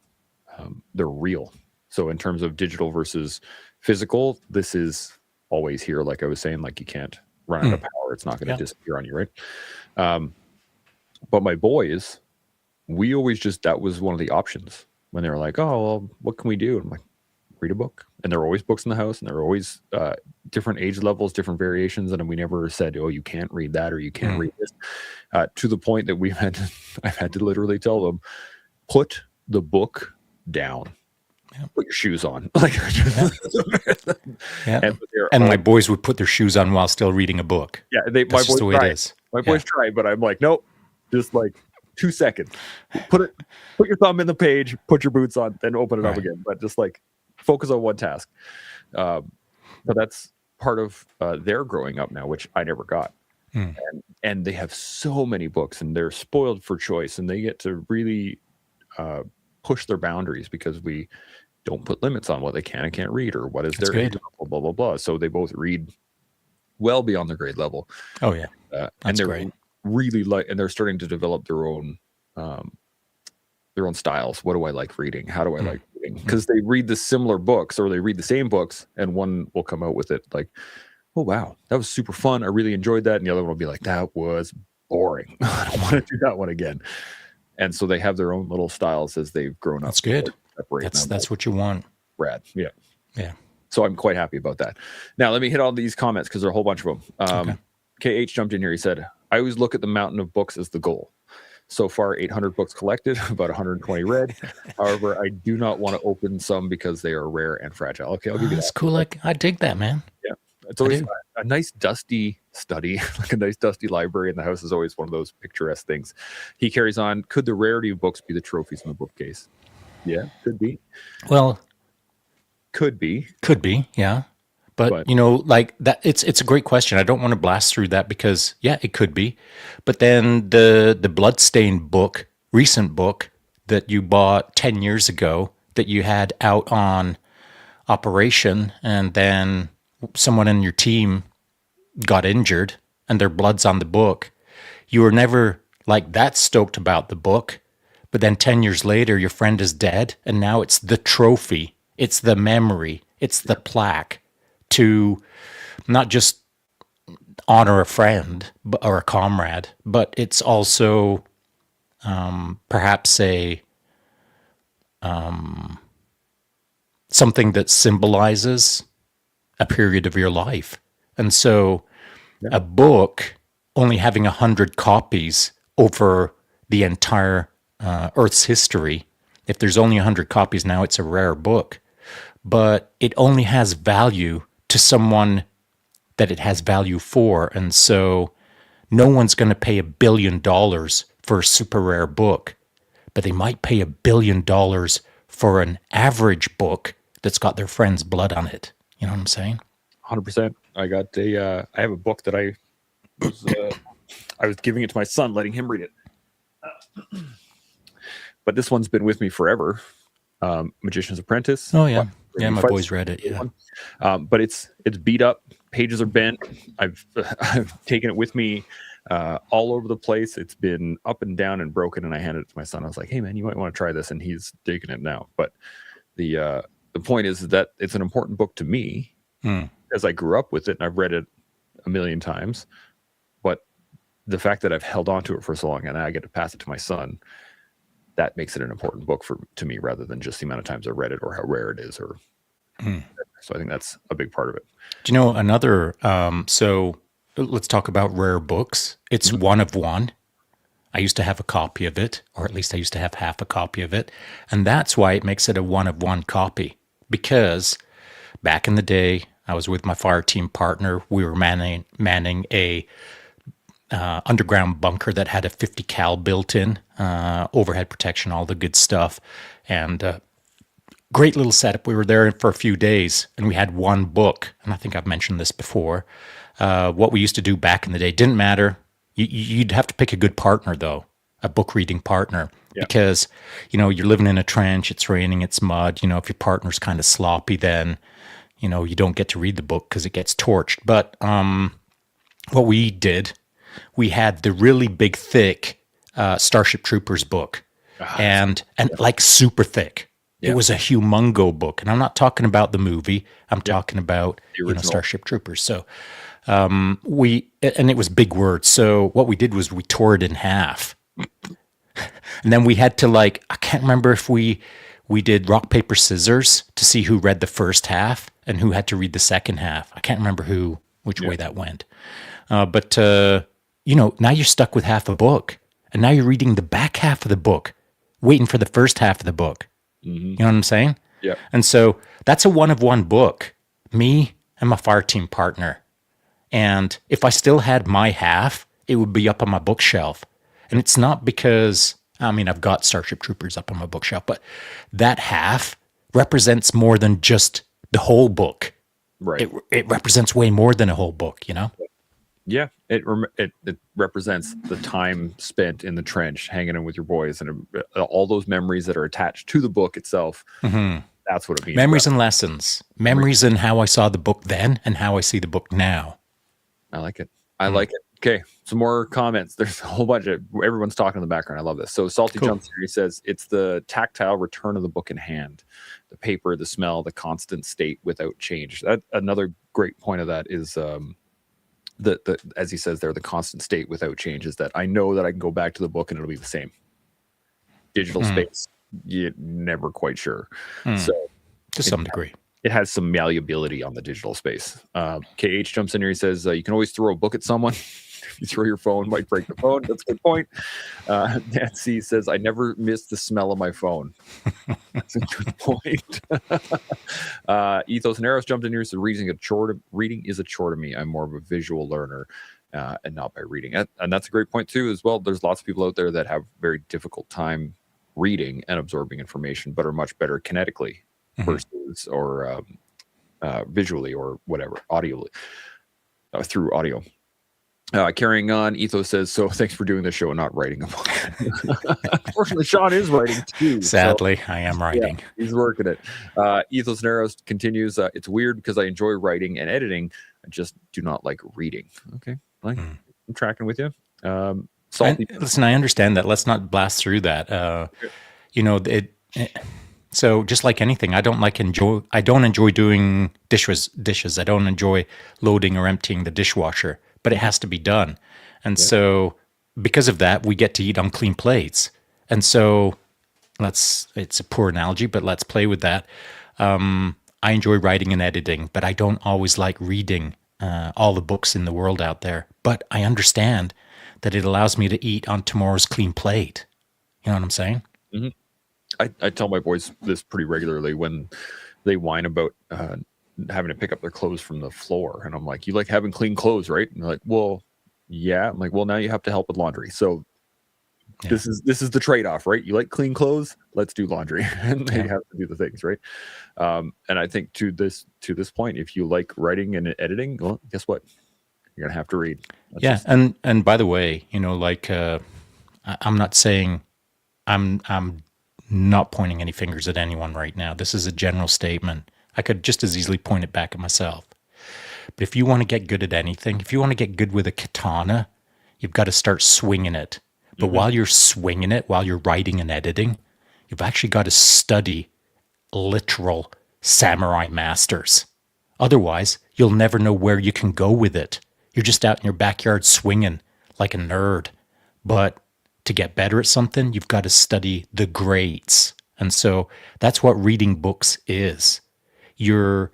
[SPEAKER 1] real. So in terms of digital versus physical, this is always here. Like I was saying, like you can't run out of power. It's not going to
[SPEAKER 2] Yeah.
[SPEAKER 1] disappear on you, right? But my boys, we always that was one of the options when they were like, oh, well, what can we do? And I'm like, read a book. And there are always books in the house, and there are always different age levels, different variations. And we never said, oh, you can't read that or you can't read this. To the point that I've had to literally tell them, put the book down.
[SPEAKER 2] Yeah.
[SPEAKER 1] Put your shoes on. Like,
[SPEAKER 2] yeah. And my boys would put their shoes on while still reading a book.
[SPEAKER 1] Yeah,
[SPEAKER 2] That's
[SPEAKER 1] my
[SPEAKER 2] just
[SPEAKER 1] boys
[SPEAKER 2] the way
[SPEAKER 1] tried.
[SPEAKER 2] it is.
[SPEAKER 1] My boys tried, but I'm like, nope. Just like 2 seconds. Put your thumb in the page, put your boots on, then open it up again. But just like focus on one task. But that's part of their growing up now, which I never got. And they have so many books, and they're spoiled for choice, and they get to really push their boundaries because we don't put limits on what they can and can't read, or what is their age level, blah, blah, blah. So they both read well beyond their grade level.
[SPEAKER 2] Oh, yeah.
[SPEAKER 1] And they're great. Really and they're starting to develop their own styles. What do I like reading? How do I like reading? Because they read the similar books, or they read the same books, and one will come out with it like, oh, wow, that was super fun. I really enjoyed that. And the other one will be like, that was boring. I don't want to do that one again. And so they have their own little styles as they've grown up.
[SPEAKER 2] That's good. That's what you want.
[SPEAKER 1] Rad. Yeah.
[SPEAKER 2] Yeah.
[SPEAKER 1] So I'm quite happy about that. Now, let me hit all these comments because there are a whole bunch of them. KH jumped in here. He said, I always look at the mountain of books as the goal. So far, 800 books collected, about 120 read. However, I do not want to open some because they are rare and fragile. Okay, I'll give you that.
[SPEAKER 2] That's cool. Like, I dig that, man.
[SPEAKER 1] Yeah. It's always a nice dusty study, like a nice dusty library in the house is always one of those picturesque things. He carries on, could the rarity of books be the trophies in the bookcase? Yeah, could be.
[SPEAKER 2] Well,
[SPEAKER 1] could be,
[SPEAKER 2] yeah. But you know, like that, it's a great question. I don't want to blast through that because yeah, it could be. But then the Bloodstained book, recent book that you bought 10 years ago that you had out on operation, and then someone in your team got injured and their blood's on the book. You were never like that stoked about the book, but then 10 years later, your friend is dead, and now it's the trophy, it's the memory, it's the plaque to not just honor a friend or a comrade, but it's also perhaps something that symbolizes a period of your life. And so a book only having 100 copies over the entire Earth's history, if there's only 100 copies now, it's a rare book. But it only has value to someone that it has value for. And so no one's going to pay $1 billion for a super rare book, but they might pay $1 billion for an average book that's got their friend's blood on it. You know what I'm saying?
[SPEAKER 1] 100%. I have a book that I was giving it to my son, letting him read it. But this one's been with me forever. Magician's Apprentice.
[SPEAKER 2] Oh yeah. Yeah, my boys read it. Yeah.
[SPEAKER 1] But it's beat up. Pages are bent. I've taken it with me all over the place. It's been up and down and broken, and I handed it to my son. I was like, "Hey, man, you might want to try this," and he's digging it now. But the point is that it's an important book to me as I grew up with it, and I've read it a million times. But the fact that I've held on to it for so long, and I get to pass it to my son, that makes it an important book to me, rather than just the amount of times I read it or how rare it is. So I think that's a big part of it.
[SPEAKER 2] Do you know another? So let's talk about rare books. It's one of one. I used to have a copy of it, or at least I used to have half a copy of it. And that's why it makes it a one of one copy. Because back in the day, I was with my fire team partner. We were manning a underground bunker that had a 50 cal built in, overhead protection, all the good stuff. And great little setup. We were there for a few days and we had one book. And I think I've mentioned this before. What we used to do back in the day didn't matter. You'd have to pick a good partner, though, a book reading partner, because, you're living in a trench, it's raining, it's mud. If your partner's kind of sloppy, then, you don't get to read the book because it gets torched. But what we did, we had the really big, thick Starship Troopers book, and like super thick. Yeah. It was a humongo book, and I'm not talking about the movie. I'm talking about Starship Troopers. So and it was big words. So what we did was we tore it in half, and then we had to I can't remember if we did rock paper scissors to see who read the first half and who had to read the second half. I can't remember which way that went, but now you're stuck with half a book, and now you're reading the back half of the book, waiting for the first half of the book. Mm-hmm. You know what I'm saying?
[SPEAKER 1] Yeah.
[SPEAKER 2] And so that's a one of one book, me and my fire team partner. And if I still had my half, it would be up on my bookshelf. And it's not because, I've got Starship Troopers up on my bookshelf, but that half represents more than just the whole book.
[SPEAKER 1] Right.
[SPEAKER 2] It represents way more than a whole book,
[SPEAKER 1] Yeah, it represents the time spent in the trench, hanging in with your boys, and all those memories that are attached to the book itself. Mm-hmm. That's what it means.
[SPEAKER 2] Memories and lessons. Memories and how I saw the book then and how I see the book now.
[SPEAKER 1] I like it. I like it. Okay, some more comments. There's a whole bunch of everyone's talking in the background. I love this. So Salty jumps here. He says it's the tactile return of the book in hand, the paper, the smell, the constant state without change. Another great point of that is the as he says there, the constant state without change is that I know that I can go back to the book and it'll be the same. Digital space, you're never quite sure. So
[SPEAKER 2] to some degree.
[SPEAKER 1] It has some malleability on the digital space. KH jumps in here. He says, you can always throw a book at someone. If you throw your phone, might break the phone. That's a good point. Nancy says, I never miss the smell of my phone. That's a good point. Ethos Naros jumped in here. So reading is a chore to me. I'm more of a visual learner and not by reading. And that's a great point too, as well. There's lots of people out there that have very difficult time reading and absorbing information, but are much better kinetically versus or visually or whatever, audio through audio. Carrying on, Ethos says, so thanks for doing the show and not writing a book. Unfortunately, Shaun is writing too.
[SPEAKER 2] Sadly, I am writing.
[SPEAKER 1] Yeah, he's working it. Ethos Narrows continues, it's weird because I enjoy writing and editing. I just do not like reading. Okay, I'm tracking with you.
[SPEAKER 2] Listen, I understand that. Let's not blast through that. So just like anything, I don't enjoy doing dishes. I don't enjoy loading or emptying the dishwasher, but it has to be done. And so because of that, we get to eat on clean plates. And so it's a poor analogy, but let's play with that. I enjoy writing and editing, but I don't always like reading all the books in the world out there. But I understand that it allows me to eat on tomorrow's clean plate. You know what I'm saying?
[SPEAKER 1] Mm-hmm. I tell my boys this pretty regularly when they whine about having to pick up their clothes from the floor. And I'm like, you like having clean clothes, right? And they're like, well, yeah. I'm like, well, now you have to help with laundry. So this is the trade-off, right? You like clean clothes, let's do laundry. And they have to do the things, right? And I think to this point, if you like writing and editing, well, guess what? You're gonna have to read.
[SPEAKER 2] And by the way, I'm not saying I'm not pointing any fingers at anyone right now. This is a general statement. I could just as easily point it back at myself. But if you want to get good at anything, if you want to get good with a katana, you've got to start swinging it. But while you're swinging it, while you're writing and editing, you've actually got to study literal samurai masters. Otherwise, you'll never know where you can go with it. You're just out in your backyard swinging like a nerd. But to get better at something, you've got to study the greats. And so that's what reading books is. You're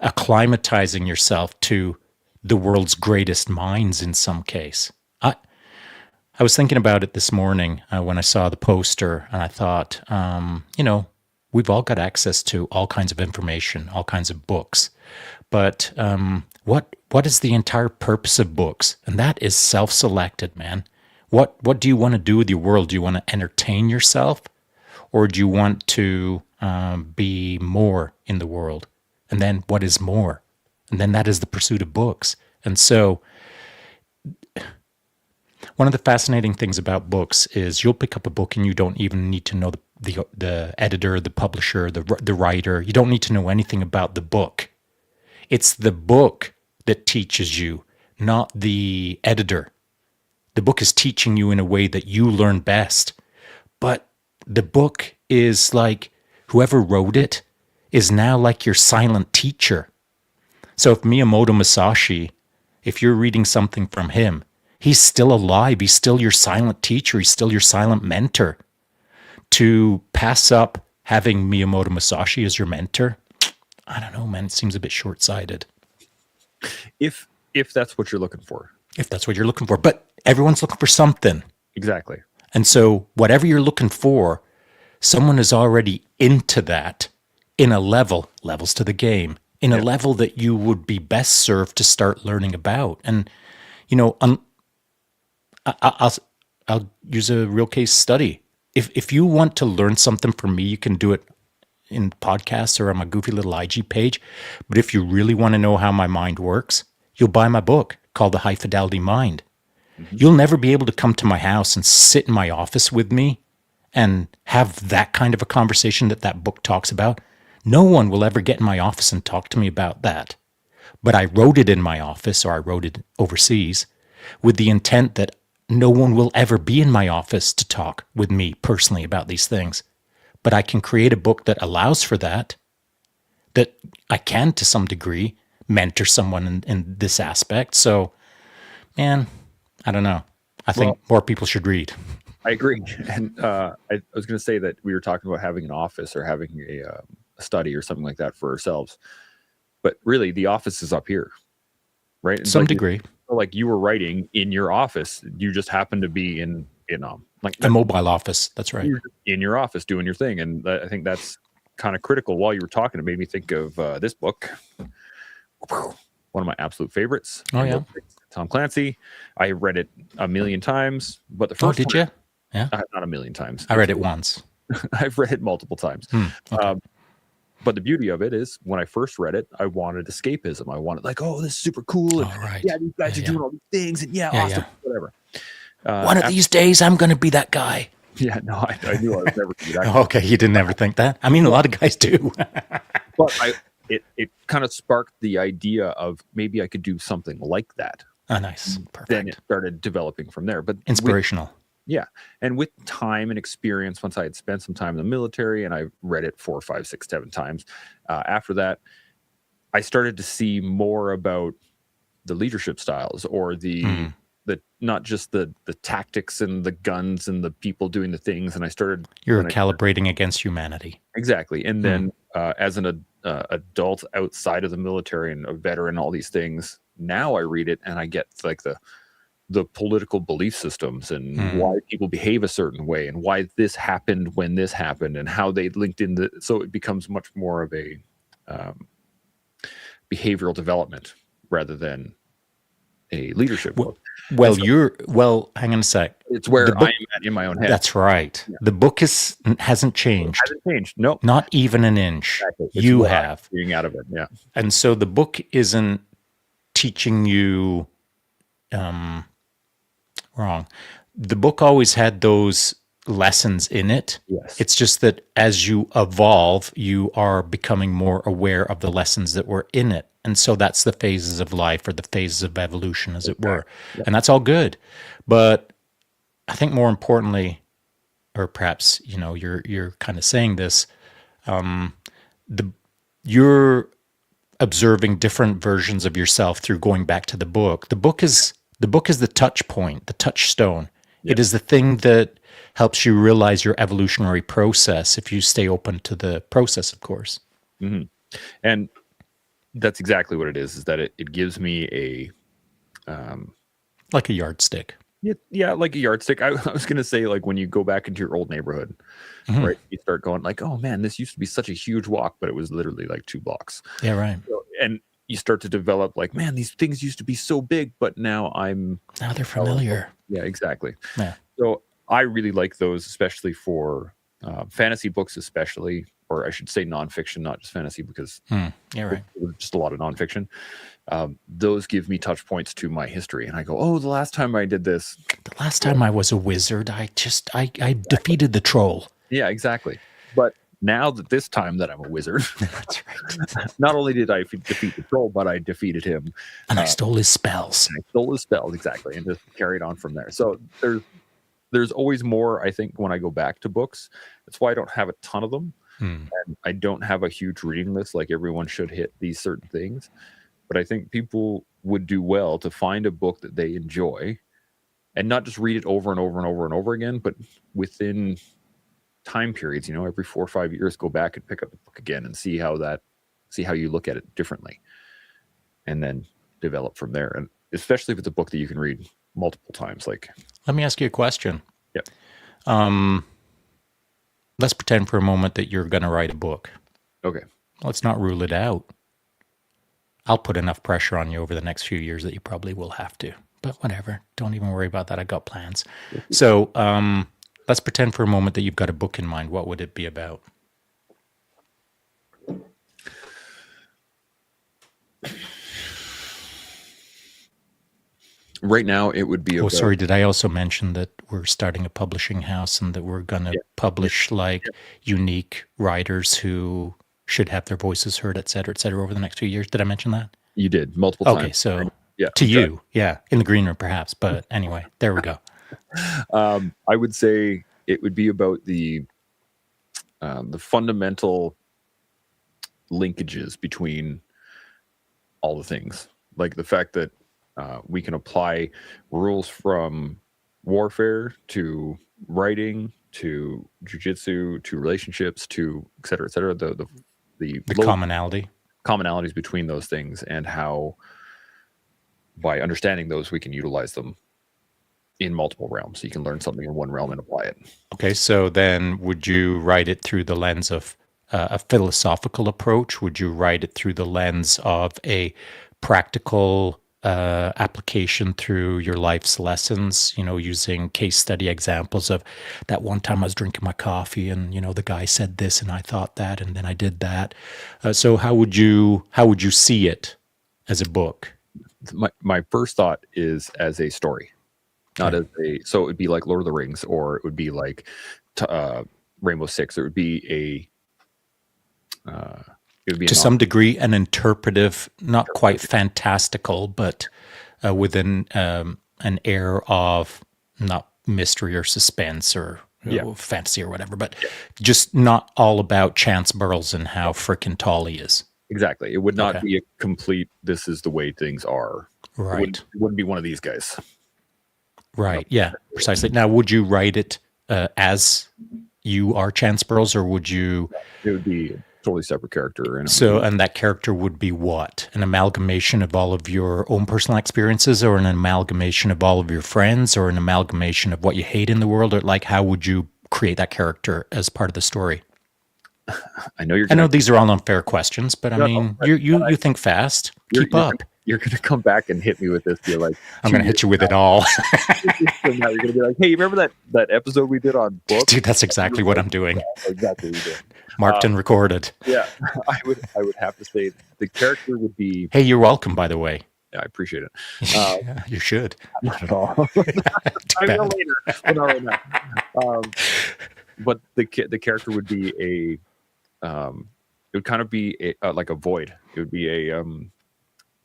[SPEAKER 2] acclimatizing yourself to the world's greatest minds in some case. I was thinking about it this morning when I saw the poster, and I thought, we've all got access to all kinds of information, all kinds of books, but what is the entire purpose of books? And that is self-selected, man. What do you want to do with your world? Do you want to entertain yourself, or do you want to be more in the world? And then what is more? And then that is the pursuit of books. And so one of the fascinating things about books is you'll pick up a book and you don't even need to know the editor, the publisher, the writer. You don't need to know anything about the book. It's the book that teaches you, not the editor. The book is teaching you in a way that you learn best. But the book is like whoever wrote it is now like your silent teacher. So if Miyamoto Musashi, if you're reading something from him, he's still alive. He's still your silent teacher. He's still your silent mentor. To pass up having Miyamoto Musashi as your mentor, I don't know, man. It seems a bit short-sighted.
[SPEAKER 1] If that's what you're looking for.
[SPEAKER 2] If that's what you're looking for. But everyone's looking for something.
[SPEAKER 1] Exactly.
[SPEAKER 2] And so whatever you're looking for, someone is already into that in a levels to the game, in a level that you would be best served to start learning about. And, I'll use a real case study. If you want to learn something from me, you can do it in podcasts or on my goofy little IG page. But if you really want to know how my mind works, you'll buy my book called The High Fidelity Mind. Mm-hmm. You'll never be able to come to my house and sit in my office with me and have that kind of a conversation that book talks about. No one will ever get in my office and talk to me about that. But I wrote it in my office, or I wrote it overseas, with the intent that no one will ever be in my office to talk with me personally about these things. But I can create a book that allows for that I can, to some degree, mentor someone in this aspect. So, man, I don't know. I think more people should read.
[SPEAKER 1] I agree. And I was going to say that we were talking about having an office or having a study or something like that for ourselves. But really, the office is up here, right?
[SPEAKER 2] To some degree.
[SPEAKER 1] Like you were writing in your office. You just happened to be in like
[SPEAKER 2] a mobile office. That's right.
[SPEAKER 1] You're in your office doing your thing. And I think that's kind of critical. While you were talking, it made me think of this book. One of my absolute favorites.
[SPEAKER 2] Oh, yeah.
[SPEAKER 1] Tom Clancy. I read it a million times, but the first
[SPEAKER 2] did you? Yeah.
[SPEAKER 1] Not a million times.
[SPEAKER 2] I read it once.
[SPEAKER 1] I've read it multiple times.
[SPEAKER 2] Okay.
[SPEAKER 1] But the beauty of it is when I first read it, I wanted escapism. I wanted like, oh, this is super cool. And,
[SPEAKER 2] right.
[SPEAKER 1] Yeah, these guys are doing all these things. And awesome, whatever.
[SPEAKER 2] One of these days, I'm going to be that guy.
[SPEAKER 1] Yeah, no, I knew I was never going to be that
[SPEAKER 2] guy. Okay, you didn't ever think that? I mean, a lot of guys do.
[SPEAKER 1] But it kind of sparked the idea of maybe I could do something like that.
[SPEAKER 2] Oh, nice. Perfect.
[SPEAKER 1] Then it started developing from there. But
[SPEAKER 2] inspirational.
[SPEAKER 1] And with time and experience, once I had spent some time in the military and I read it 4, 5, 6, 7 times, after that, I started to see more about the leadership styles or the not just the tactics and the guns and the people doing the things. And I started...
[SPEAKER 2] You're calibrating against humanity.
[SPEAKER 1] Exactly. And then as an adult outside of the military and a veteran, all these things, now I read it and I get like the political belief systems and why people behave a certain way and why this happened when this happened and how they linked in so it becomes much more of a behavioral development rather than a leadership book.
[SPEAKER 2] Well, hang on a sec.
[SPEAKER 1] It's where I am at in my own head.
[SPEAKER 2] That's right. Yeah. The book hasn't changed.
[SPEAKER 1] It hasn't changed. No.
[SPEAKER 2] Not even an inch.
[SPEAKER 1] Exactly.
[SPEAKER 2] You have.
[SPEAKER 1] Being out of it. Yeah.
[SPEAKER 2] And so the book isn't teaching you wrong. The book always had those lessons in it.
[SPEAKER 1] Yes.
[SPEAKER 2] It's just that as you evolve, you are becoming more aware of the lessons that were in it. And so that's the phases of life or the phases of evolution, as it were. Yeah. And that's all good. But I think more importantly, or perhaps, you're kind of saying this, you're observing different versions of yourself through going back to the book. The book is the touch point, the touchstone. Yeah. It is the thing that helps you realize your evolutionary process if you stay open to the process, of course.
[SPEAKER 1] Mm-hmm. And that's exactly what it is that it gives me a...
[SPEAKER 2] like a yardstick.
[SPEAKER 1] Yeah, like a yardstick. I was gonna say, like, when you go back into your old neighborhood,
[SPEAKER 2] Mhm.
[SPEAKER 1] right? You start going like, "Oh man, this used to be such a huge walk, but it was literally like 2 blocks."
[SPEAKER 2] Yeah, right.
[SPEAKER 1] So, and you start to develop like, "Man, these things used to be so big, but now I'm."
[SPEAKER 2] Now they're
[SPEAKER 1] Oh,
[SPEAKER 2] familiar.
[SPEAKER 1] yeah, exactly.
[SPEAKER 2] Yeah.
[SPEAKER 1] So I really like those, especially for fantasy books, especially, or I should say nonfiction, not just fantasy, because
[SPEAKER 2] Yeah, right.
[SPEAKER 1] there's just a lot of nonfiction. Those give me touch points to my history, and I go, "Oh, the last time I did this."
[SPEAKER 2] The last time I was a wizard, I defeated the troll.
[SPEAKER 1] Yeah, exactly. But now that this time that I'm a wizard,
[SPEAKER 2] That's right.
[SPEAKER 1] not only did I defeat the troll, but I defeated him.
[SPEAKER 2] And I
[SPEAKER 1] Uh,
[SPEAKER 2] stole his spells.
[SPEAKER 1] I stole his spells exactly, and just carried on from there. So there's always more. I think when I go back to books, that's why I don't have a ton of them.
[SPEAKER 2] Hmm.
[SPEAKER 1] And I don't have a huge reading list like everyone should hit these certain things. But I think people would do well to find a book that they enjoy and not just read it over and over and over and over again, but within time periods, every 4 or 5 years, go back and pick up the book again and see how you look at it differently, and then develop from there. And especially if it's a book that you can read multiple times, like,
[SPEAKER 2] Let me ask you a question.
[SPEAKER 1] yeah,
[SPEAKER 2] Let's pretend for a moment that you're going to write a book.
[SPEAKER 1] okay,
[SPEAKER 2] Let's not rule it out. I'll put enough pressure on you over the next few years that you probably will have to. But whatever. Don't even worry about that. I got plans. So let's pretend for a moment that you've got a book in mind. What would it be about?
[SPEAKER 1] right now it would be
[SPEAKER 2] Oh,
[SPEAKER 1] about,
[SPEAKER 2] sorry. Did I also mention that we're starting a publishing house and that we're going to
[SPEAKER 1] yeah,
[SPEAKER 2] publish like unique writers who should have their voices heard, et cetera, over the next few years? Did I mention that?
[SPEAKER 1] you did multiple
[SPEAKER 2] Okay,
[SPEAKER 1] times.
[SPEAKER 2] so
[SPEAKER 1] Yeah,
[SPEAKER 2] to
[SPEAKER 1] I'm sorry.
[SPEAKER 2] you, yeah, in the green room perhaps. But anyway, there we go.
[SPEAKER 1] I would say it would be about the fundamental linkages between all the things, like the fact that we can apply rules from warfare to writing to jujitsu to relationships to et cetera, et cetera. The
[SPEAKER 2] The
[SPEAKER 1] low
[SPEAKER 2] commonality.
[SPEAKER 1] commonalities between those things, and how by understanding those we can utilize them in multiple realms. So you can learn something in one realm and apply it.
[SPEAKER 2] Okay, so then would you write it through the lens of a philosophical approach? Would you write it through the lens of a practical application through your life's lessons, using case study examples of that one time I was drinking my coffee and, the guy said this and I thought that and then I did that. So how would you see it as a book?
[SPEAKER 1] My first thought is as a story, not as a, so it would be like Lord of the Rings, or it would be like Rainbow Six. It would be
[SPEAKER 2] To some degree, an interpretive, not quite fantastical, but with an air of not mystery or suspense or fantasy or whatever, but just not all about Chance Burles and how frickin' tall he is.
[SPEAKER 1] Exactly. It would not be a complete, this is the way things are.
[SPEAKER 2] Right.
[SPEAKER 1] It wouldn't be one of these guys.
[SPEAKER 2] Right. Yeah, precisely. Now, would you write it as you are Chance Burles, or would you?
[SPEAKER 1] It would be a totally separate character.
[SPEAKER 2] And that character would be what? An amalgamation of all of your own personal experiences, or an amalgamation of all of your friends, or an amalgamation of what you hate in the world? Or like, how would you create that character as part of the story?
[SPEAKER 1] I know
[SPEAKER 2] these are all unfair questions, but I mean, you think fast. Keep up.
[SPEAKER 1] You're going to come back and hit me with this. You're like,
[SPEAKER 2] I'm going to hit you with it all.
[SPEAKER 1] You're going to be like, hey, you remember that episode we did on books?
[SPEAKER 2] Dude, that's exactly what I'm doing.
[SPEAKER 1] Yeah, exactly what we did.
[SPEAKER 2] Marked and recorded.
[SPEAKER 1] Yeah, I would have to say the character would be.
[SPEAKER 2] Hey, you're welcome, by the way.
[SPEAKER 1] Yeah, I appreciate it.
[SPEAKER 2] You should.
[SPEAKER 1] Not at all. I will later, but not right now. But the character would be a. It would kind of be like a void. It would be a.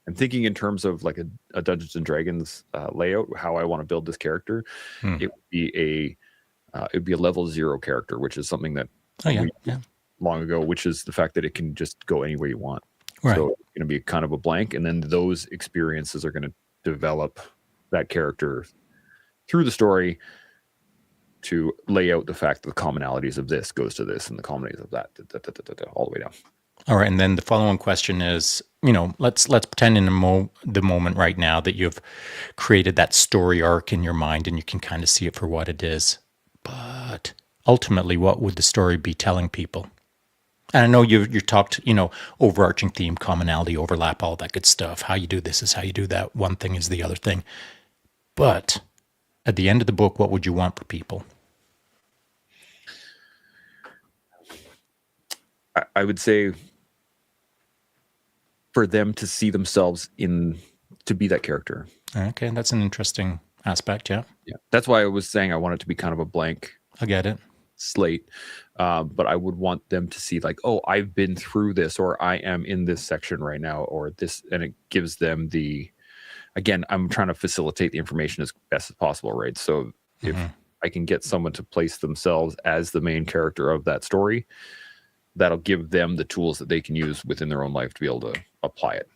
[SPEAKER 1] I'm thinking in terms of like a Dungeons and Dragons layout. How I want to build this character. It would be a level 0 character, which is something that. Long ago, which is the fact that it can just go anywhere you want.
[SPEAKER 2] Right.
[SPEAKER 1] So it's going to be kind of a blank, and then those experiences are going to develop that character through the story to lay out the fact that the commonalities of this goes to this and the commonalities of that, all the way down.
[SPEAKER 2] All right, and then the following question is, let's pretend in the moment right now that you've created that story arc in your mind and you can kind of see it for what it is. But ultimately, what would the story be telling people? And I know you talked, overarching theme, commonality, overlap, all that good stuff. How you do this is how you do that. One thing is the other thing. But at the end of the book, what would you want for people?
[SPEAKER 1] I would say for them to see themselves to be that character.
[SPEAKER 2] Okay, that's an interesting aspect. Yeah,
[SPEAKER 1] Yeah, that's why I was saying I want it to be kind of a blank
[SPEAKER 2] I get it.
[SPEAKER 1] slate, but I would want them to see like, oh, I've been through this, or I am in this section right now, or this, and it gives them again, I'm trying to facilitate the information as best as possible, right? So if I can get someone to place themselves as the main character of that story, that'll give them the tools that they can use within their own life to be able to apply it.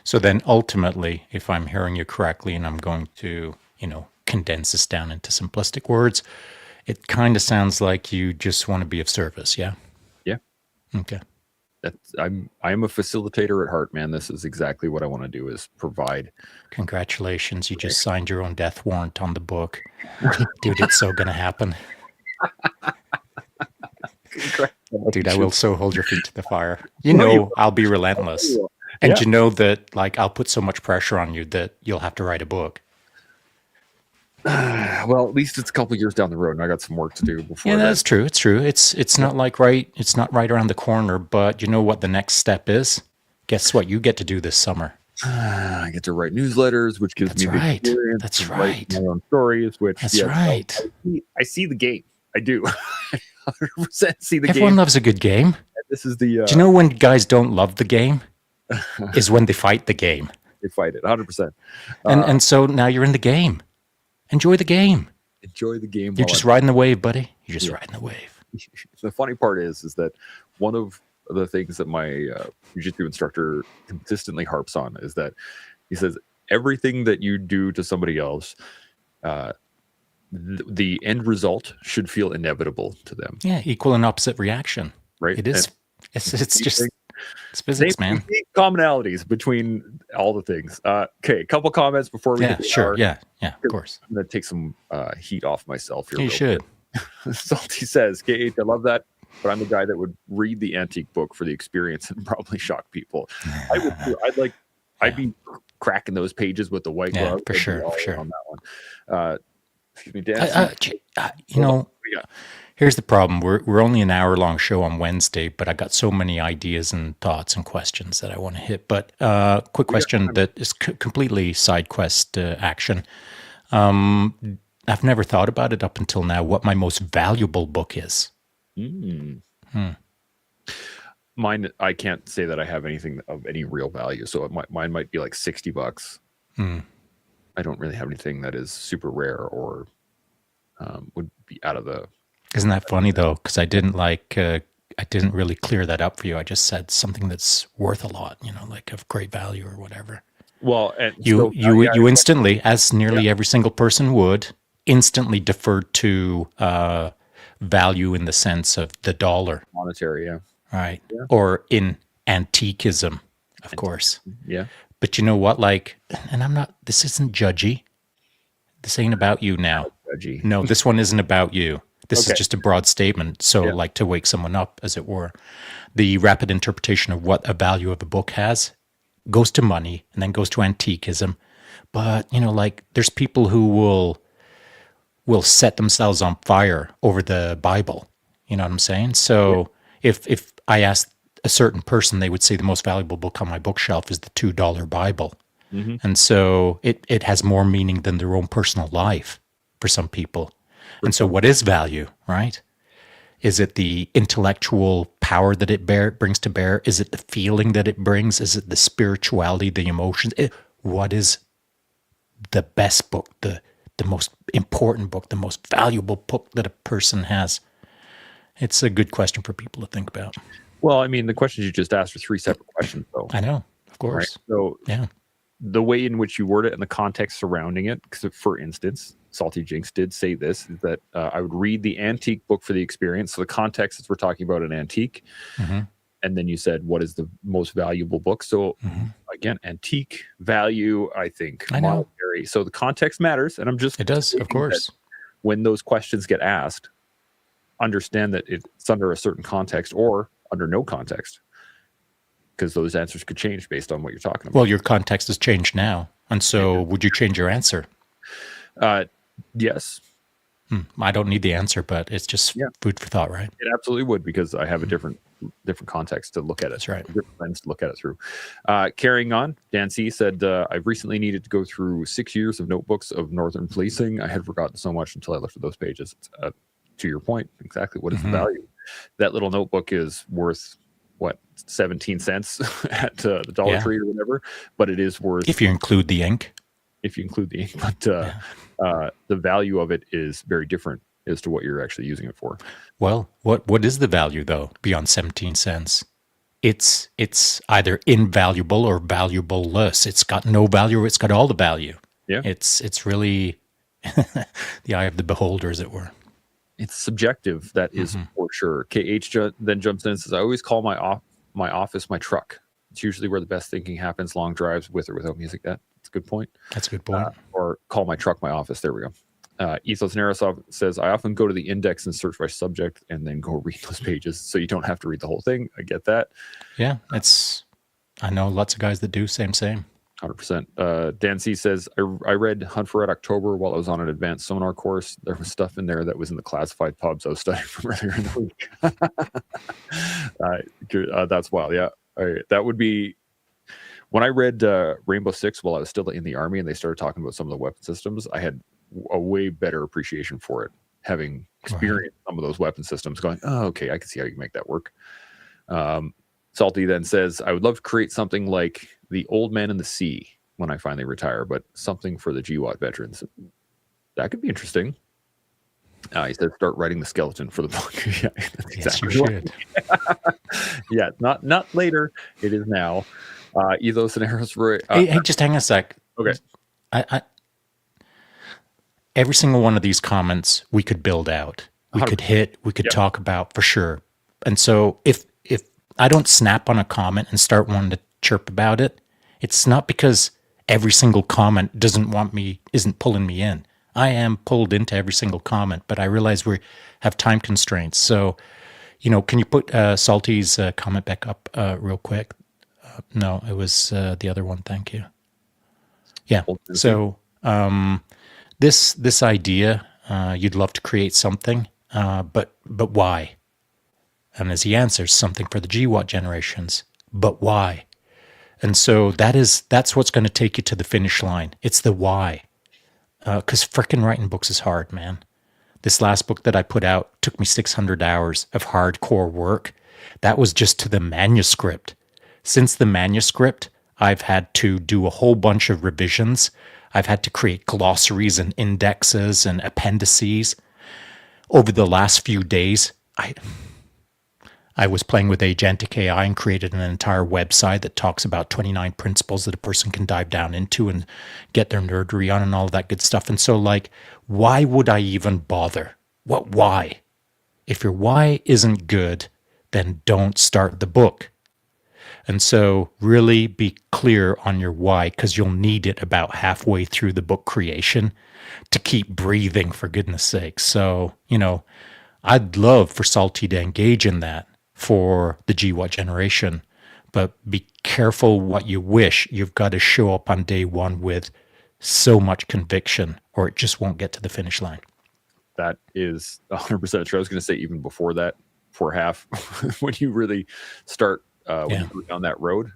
[SPEAKER 2] So then ultimately, if I'm hearing you correctly, and I'm going to, condense this down into simplistic words, it kind of sounds like you just want to be of service. Yeah.
[SPEAKER 1] Yeah.
[SPEAKER 2] Okay.
[SPEAKER 1] I am a facilitator at heart, man. This is exactly what I want to do, is provide.
[SPEAKER 2] Congratulations. You just signed your own death warrant on the book. Dude, it's so going to happen. Dude, I will so hold your feet to the fire. I'll be relentless. And you know that, like, I'll put so much pressure on you that you'll have to write a book.
[SPEAKER 1] Well, at least it's a couple years down the road, and I got some work to do before.
[SPEAKER 2] Yeah, that's true. It's true. It's not like it's not right around the corner. But you know what the next step is? Guess what you get to do this summer?
[SPEAKER 1] I get to write newsletters, which gives me the experience.
[SPEAKER 2] That's
[SPEAKER 1] to
[SPEAKER 2] right.
[SPEAKER 1] Write my own stories, which
[SPEAKER 2] that's right.
[SPEAKER 1] I see the game. I do. 100% see the game.
[SPEAKER 2] Everyone loves a good game.
[SPEAKER 1] This is the.
[SPEAKER 2] Do you know when guys don't love the game? Is when they fight the game.
[SPEAKER 1] They fight it 100%.
[SPEAKER 2] And so now you're in the game. Enjoy the game.
[SPEAKER 1] Enjoy the game.
[SPEAKER 2] You're just riding the wave, buddy. You're just riding the wave.
[SPEAKER 1] The funny part is that one of the things that my jiu-jitsu instructor consistently harps on is that he says everything that you do to somebody else, the end result should feel inevitable to them.
[SPEAKER 2] Yeah, equal and opposite reaction.
[SPEAKER 1] Right.
[SPEAKER 2] It is. It's just. It's physics, man.
[SPEAKER 1] Commonalities between all the things. Okay, a couple comments before we
[SPEAKER 2] get sure. Yeah, of course.
[SPEAKER 1] I'm going to take some heat off myself here.
[SPEAKER 2] You should.
[SPEAKER 1] Salty says, KH, I love that, but I'm the guy that would read the antique book for the experience and probably shock people. I would too. I'd be cracking those pages with the white glove.
[SPEAKER 2] For sure.
[SPEAKER 1] On that one. Excuse me, Dan.
[SPEAKER 2] Here's the problem. We're only an hour-long show on Wednesday, but I got so many ideas and thoughts and questions that I want to hit. But quick question that is completely side quest action. I've never thought about it up until now, what my most valuable book is.
[SPEAKER 1] Mine, I can't say that I have anything of any real value. So mine might be like $60. I don't really have anything that is super rare or would be out of the...
[SPEAKER 2] Isn't that funny though? Because I didn't really clear that up for you. I just said something that's worth a lot, like of great value or whatever.
[SPEAKER 1] Well, and
[SPEAKER 2] you instantly, as nearly every single person would, instantly deferred to value in the sense of the dollar,
[SPEAKER 1] monetary,
[SPEAKER 2] right, or in antiquism, of course, But you know what? And I'm not. This isn't judgy. This ain't about you now.
[SPEAKER 1] Judgy.
[SPEAKER 2] No, this one isn't about you. This is just a broad statement. So to wake someone up, as it were. The rapid interpretation of what a value of a book has goes to money and then goes to antiquism. But, there's people who will set themselves on fire over the Bible. You know what I'm saying? So if I asked a certain person, they would say the most valuable book on my bookshelf is the $2 Bible. And so it has more meaning than their own personal life for some people. And so what is value, right? Is it the intellectual power that it brings to bear? Is it the feeling that it brings? Is it the spirituality, the emotions? What is the best book, the most important book, the most valuable book that a person has? It's a good question for people to think about.
[SPEAKER 1] Well, I mean, the questions you just asked are three separate questions, though.
[SPEAKER 2] I know, of course.
[SPEAKER 1] Right? So the way in which you word it and the context surrounding it, because for instance, Salty Jinx did say this, is that I would read the antique book for the experience. So the context is we're talking about an antique. and then you said, what is the most valuable book? So again, antique value, I think
[SPEAKER 2] I know.
[SPEAKER 1] monetary. So the context matters. And I'm just
[SPEAKER 2] It does, of
[SPEAKER 1] stating that
[SPEAKER 2] course.
[SPEAKER 1] when those questions get asked, understand that it's under a certain context or under no context, because those answers could change based on what you're talking about.
[SPEAKER 2] Well, your context has changed now. And so would you change your answer?
[SPEAKER 1] Yes.
[SPEAKER 2] I don't need the answer, but it's just food for thought, right?
[SPEAKER 1] It absolutely would, because I have a different context to look at it.
[SPEAKER 2] That's right.
[SPEAKER 1] Different lens to look at it through. Carrying on, Dan C said, I've recently needed to go through 6 years of notebooks of Northern policing. I had forgotten so much until I looked at those pages. To your point, exactly what is the value? That little notebook is worth, what, 17 cents at the Dollar Tree or whatever, but it is worth...
[SPEAKER 2] If you include the ink.
[SPEAKER 1] If you include the ink, but the value of it is very different as to what you're actually using it for.
[SPEAKER 2] Well, what is the value, though, beyond 17 cents? It's either invaluable or valuable-less. It's got no value, or it's got all the value.
[SPEAKER 1] Yeah.
[SPEAKER 2] It's really the eye of the beholder, as it were.
[SPEAKER 1] It's subjective, that is for sure. KH then jumps in and says, I always call my office my truck. It's usually where the best thinking happens, long drives with or without music. That's a good point.
[SPEAKER 2] That's a good point.
[SPEAKER 1] Or call my truck my office. There we go. Ethos Narasov says, I often go to the index and search by subject and then go read those pages, so you don't have to read the whole thing. I get that.
[SPEAKER 2] Yeah, I know lots of guys that do same.
[SPEAKER 1] 100%. Dan C says, I read Hunt for Red October while I was on an advanced sonar course. There was stuff in there that was in the classified pubs I was studying from earlier in the week. That's wild. Yeah. That would be... When I read Rainbow Six while I was still in the Army and they started talking about some of the weapon systems, I had a way better appreciation for it, having experienced some of those weapon systems, going, oh, okay, I can see how you can make that work. Salty then says, I would love to create something like The Old Man in the Sea when I finally retire, but something for the GWAT veterans. That could be interesting. He said, start writing the skeleton for the book. Yeah, that's exactly
[SPEAKER 2] you should.
[SPEAKER 1] Yeah, not later. It is now. Ethos and Arrows.
[SPEAKER 2] Hey, just hang a sec.
[SPEAKER 1] Okay.
[SPEAKER 2] I every single one of these comments we could build out. We could hit. We could talk about for sure. And so if I don't snap on a comment and start wanting to chirp about it, it's not because every single comment isn't pulling me in. I am pulled into every single comment, but I realize we have time constraints. So, can you put Salty's comment back up real quick? No, it was the other one. Thank you. Yeah. So this idea, you'd love to create something, but why? And as he answers, something for the GWAT generations, but why? And so that's what's going to take you to the finish line. It's the why. Because frickin' writing books is hard, man. This last book that I put out took me 600 hours of hardcore work. That was just to the manuscript. Since the manuscript, I've had to do a whole bunch of revisions. I've had to create glossaries and indexes and appendices. Over the last few days, I was playing with agentic AI and created an entire website that talks about 29 principles that a person can dive down into and get their nerdery on and all of that good stuff. And so, why would I even bother? Why? If your why isn't good, then don't start the book. And so really be clear on your why, because you'll need it about halfway through the book creation to keep breathing, for goodness sakes. So, I'd love for Salty to engage in that for the GWAT generation, but be careful what you wish. You've got to show up on day one with so much conviction, or it just won't get to the finish line.
[SPEAKER 1] That is 100% true. I was going to say even before that, for half, when you really start when you go down that road,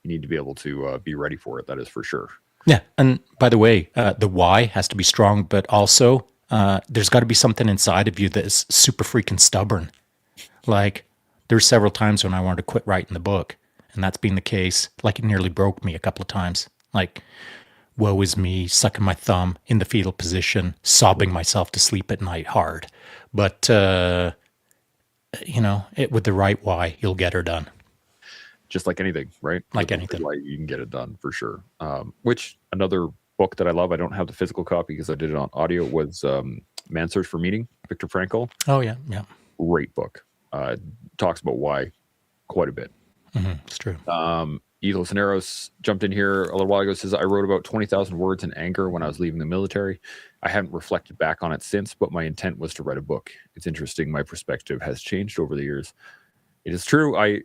[SPEAKER 1] you need to be able to be ready for it. That is for sure. Yeah.
[SPEAKER 2] And by the way, the why has to be strong, but also there's got to be something inside of you that is super freaking stubborn. There's several times when I wanted to quit writing the book, and that's been the case. It nearly broke me a couple of times. Woe is me, sucking my thumb in the fetal position, sobbing myself to sleep at night hard. But, with the right why, you'll get her done.
[SPEAKER 1] Just like anything, right?
[SPEAKER 2] Like anything.
[SPEAKER 1] Why you can get it done for sure. Which another book that I love, I don't have the physical copy because I did it on audio, was Man's Search for Meaning, Viktor Frankl.
[SPEAKER 2] Oh, yeah.
[SPEAKER 1] Great book. Talks about why quite a bit.
[SPEAKER 2] It's true.
[SPEAKER 1] Ethos and Eros jumped in here a little while ago, says, I wrote about 20,000 words in anger when I was leaving the military. I haven't reflected back on it since, but my intent was to write a book. It's interesting. My perspective has changed over the years. It is true. I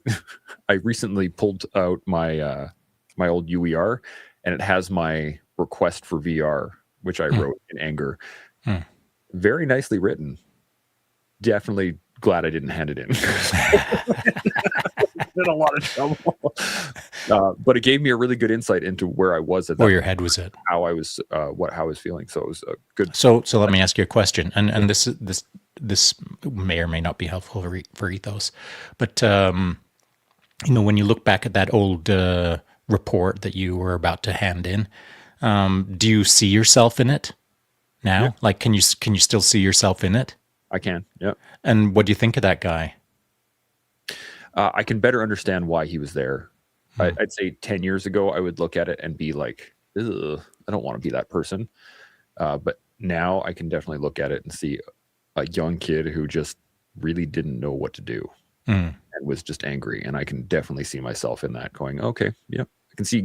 [SPEAKER 1] I recently pulled out my my old UER, and it has my request for VR, which I wrote in anger. Very nicely written. Definitely glad I didn't hand it in. In a lot of trouble. But it gave me a really good insight into where I was at that
[SPEAKER 2] Where your
[SPEAKER 1] point,
[SPEAKER 2] head was at.
[SPEAKER 1] how I was how I was feeling. So it was a good.
[SPEAKER 2] So let me ask you a question, and this may or may not be helpful for Ethos, but when you look back at that old report that you were about to hand in, do you see yourself in it now?
[SPEAKER 1] Yeah.
[SPEAKER 2] Like, can you still see yourself in it?
[SPEAKER 1] I can. Yeah.
[SPEAKER 2] And what do you think of that guy?
[SPEAKER 1] I can better understand why he was there. I'd say 10 years ago, I would look at it and be like, ugh, I don't want to be that person. But now I can definitely look at it and see a young kid who just really didn't know what to do and was just angry. And I can definitely see myself in that going, okay, yeah, I can see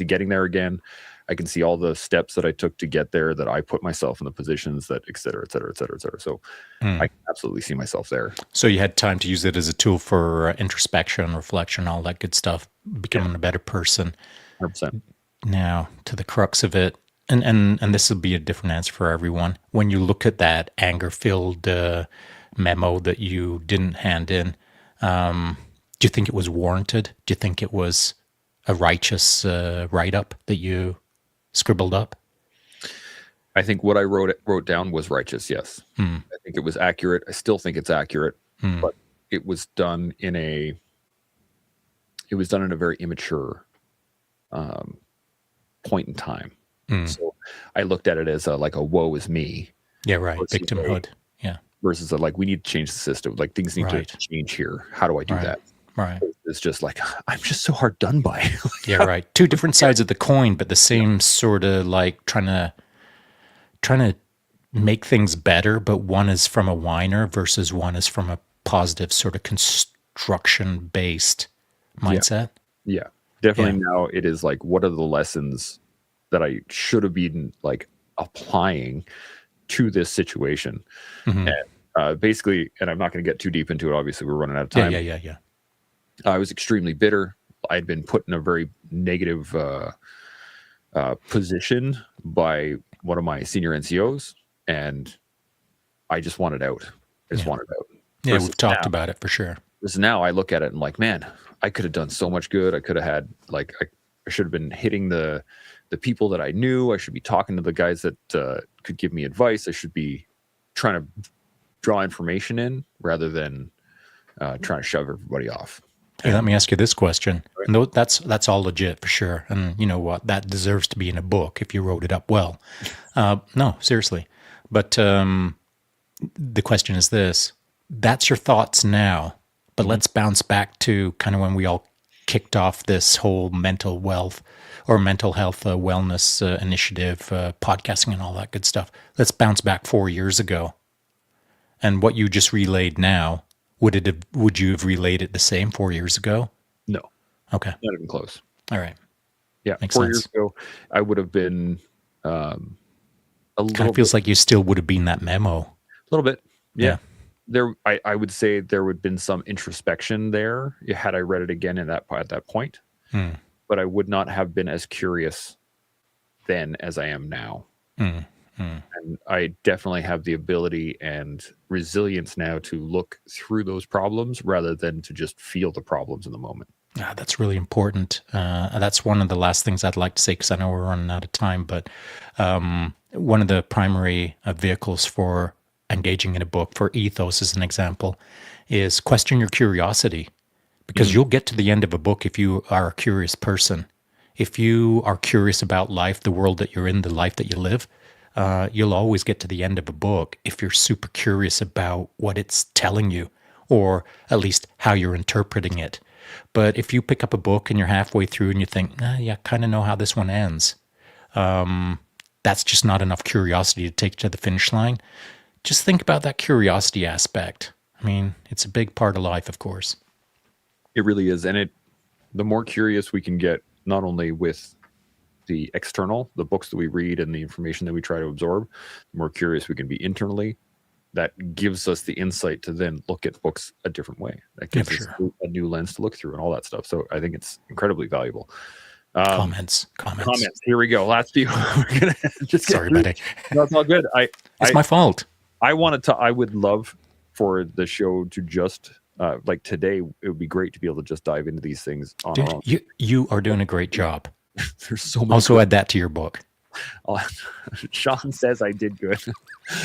[SPEAKER 1] getting there again. I can see all the steps that I took to get there, that I put myself in the positions that, et cetera, et cetera, et cetera, et cetera. So I can absolutely see myself there.
[SPEAKER 2] So you had time to use it as a tool for introspection, reflection, all that good stuff, becoming a better person.
[SPEAKER 1] 100%.
[SPEAKER 2] Now, to the crux of it, and this will be a different answer for everyone. When you look at that anger-filled memo that you didn't hand in, do you think it was warranted? Do you think it was a righteous write-up that you scribbled up?
[SPEAKER 1] I think what I wrote down was righteous. Yes, I think it was accurate. I still think it's accurate, but it was done in a very immature point in time. So I looked at it as like a woe is me.
[SPEAKER 2] Yeah, right. Victimhood. Yeah.
[SPEAKER 1] Versus like, we need to change the system. Like, things need to change here. How do I do that?
[SPEAKER 2] Right.
[SPEAKER 1] It's just like, I'm just so hard done by.
[SPEAKER 2] Yeah, right. Two different sides of the coin, but the same sort of like trying to make things better, but one is from a whiner versus one is from a positive sort of construction-based mindset.
[SPEAKER 1] Yeah, definitely. Now it is like, what are the lessons that I should have been like applying to this situation? And basically, and I'm not going to get too deep into it. Obviously, we're running out of time.
[SPEAKER 2] Yeah.
[SPEAKER 1] I was extremely bitter. I'd been put in a very negative position by one of my senior NCOs, and I just wanted out. I just wanted out.
[SPEAKER 2] Yeah, we've talked about it for sure.
[SPEAKER 1] Because now I look at it and I'm like, man, I could have done so much good. I could have had like, I should have been hitting the people that I knew. I should be talking to the guys that could give me advice. I should be trying to draw information in rather than trying to shove everybody off.
[SPEAKER 2] Hey, let me ask you this question. No, that's all legit for sure. And you know what? That deserves to be in a book if you wrote it up well. No, seriously. But the question is this. That's your thoughts now. But let's bounce back to kind of when we all kicked off this whole mental wealth or mental health wellness initiative, podcasting and all that good stuff. Let's bounce back 4 years ago. And what you just relayed now, would you have relayed it the same 4 years ago?
[SPEAKER 1] No.
[SPEAKER 2] Okay.
[SPEAKER 1] Not even close.
[SPEAKER 2] All right.
[SPEAKER 1] Yeah.
[SPEAKER 2] Makes
[SPEAKER 1] 4
[SPEAKER 2] sense.
[SPEAKER 1] years ago, I would have been a little
[SPEAKER 2] Kind of feels like you still would have been that memo.
[SPEAKER 1] A little bit.
[SPEAKER 2] Yeah.
[SPEAKER 1] There, I would say there would have been some introspection there had I read it again at that point. But I would not have been as curious then as I am now. And I definitely have the ability and resilience now to look through those problems rather than to just feel the problems in the moment.
[SPEAKER 2] That's really important. That's one of the last things I'd like to say because I know we're running out of time. But one of the primary vehicles for engaging in a book, for Ethos as an example, is question your curiosity. Because you'll get to the end of a book if you are a curious person. If you are curious about life, the world that you're in, the life that you live, you'll always get to the end of a book if you're super curious about what it's telling you, or at least how you're interpreting it. But if you pick up a book and you're halfway through and you think, yeah, I kind of know how this one ends, that's just not enough curiosity to take to the finish line. Just think about that curiosity aspect. I mean, it's a big part of life, of course.
[SPEAKER 1] It really is. And the more curious we can get, not only with the external, the books that we read and the information that we try to absorb, the more curious we can be internally. That gives us the insight to then look at books a different way. That gives us a new lens to look through and all that stuff. So I think it's incredibly valuable.
[SPEAKER 2] Comments.
[SPEAKER 1] Here we go. Last few. We're gonna just
[SPEAKER 2] sorry, buddy.
[SPEAKER 1] No, it's all good.
[SPEAKER 2] It's my fault.
[SPEAKER 1] I would love for the show to just like today. It would be great to be able to just dive into these things on our own.
[SPEAKER 2] You are doing a great job.
[SPEAKER 1] There's so much.
[SPEAKER 2] Also add that to your book.
[SPEAKER 1] Shaun says I did good.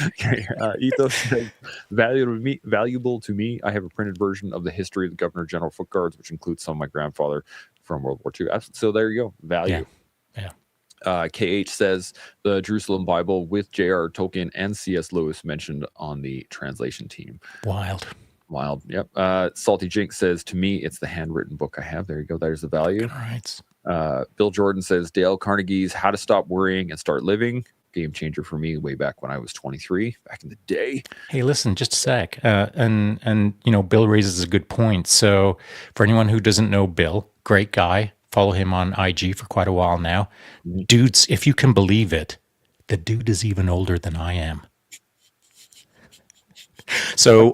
[SPEAKER 1] Okay, Ethos says, valuable to me. I have a printed version of the history of the Governor General Foot Guards, which includes some of my grandfather from World War II. So there you go. Value.
[SPEAKER 2] Yeah.
[SPEAKER 1] KH says the Jerusalem Bible with J.R. Tolkien and C.S. Lewis mentioned on the translation team.
[SPEAKER 2] Wild.
[SPEAKER 1] Yep. Salty Jinx says, to me, it's the handwritten book I have. There you go. There's the value.
[SPEAKER 2] All right.
[SPEAKER 1] Bill Jordan says Dale Carnegie's How to Stop Worrying and Start Living. Game changer for me way back when I was 23, back in the day.
[SPEAKER 2] Hey, listen, just a sec. And Bill raises a good point. So for anyone who doesn't know Bill, great guy, follow him on IG for quite a while now. Mm-hmm. Dudes, if you can believe it, the dude is even older than I am. So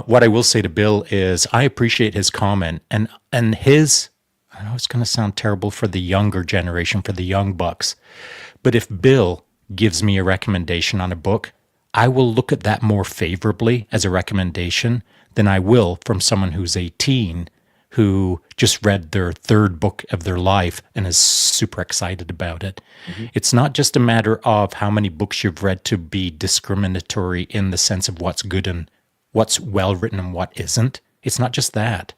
[SPEAKER 2] what I will say to Bill is I appreciate his comment and his, I know it's going to sound terrible for the younger generation, for the young bucks, but if Bill gives me a recommendation on a book, I will look at that more favorably as a recommendation than I will from someone who's 18 who just read their third book of their life and is super excited about it. Mm-hmm. It's not just a matter of how many books you've read to be discriminatory in the sense of what's good and what's well written and what isn't. It's not just that.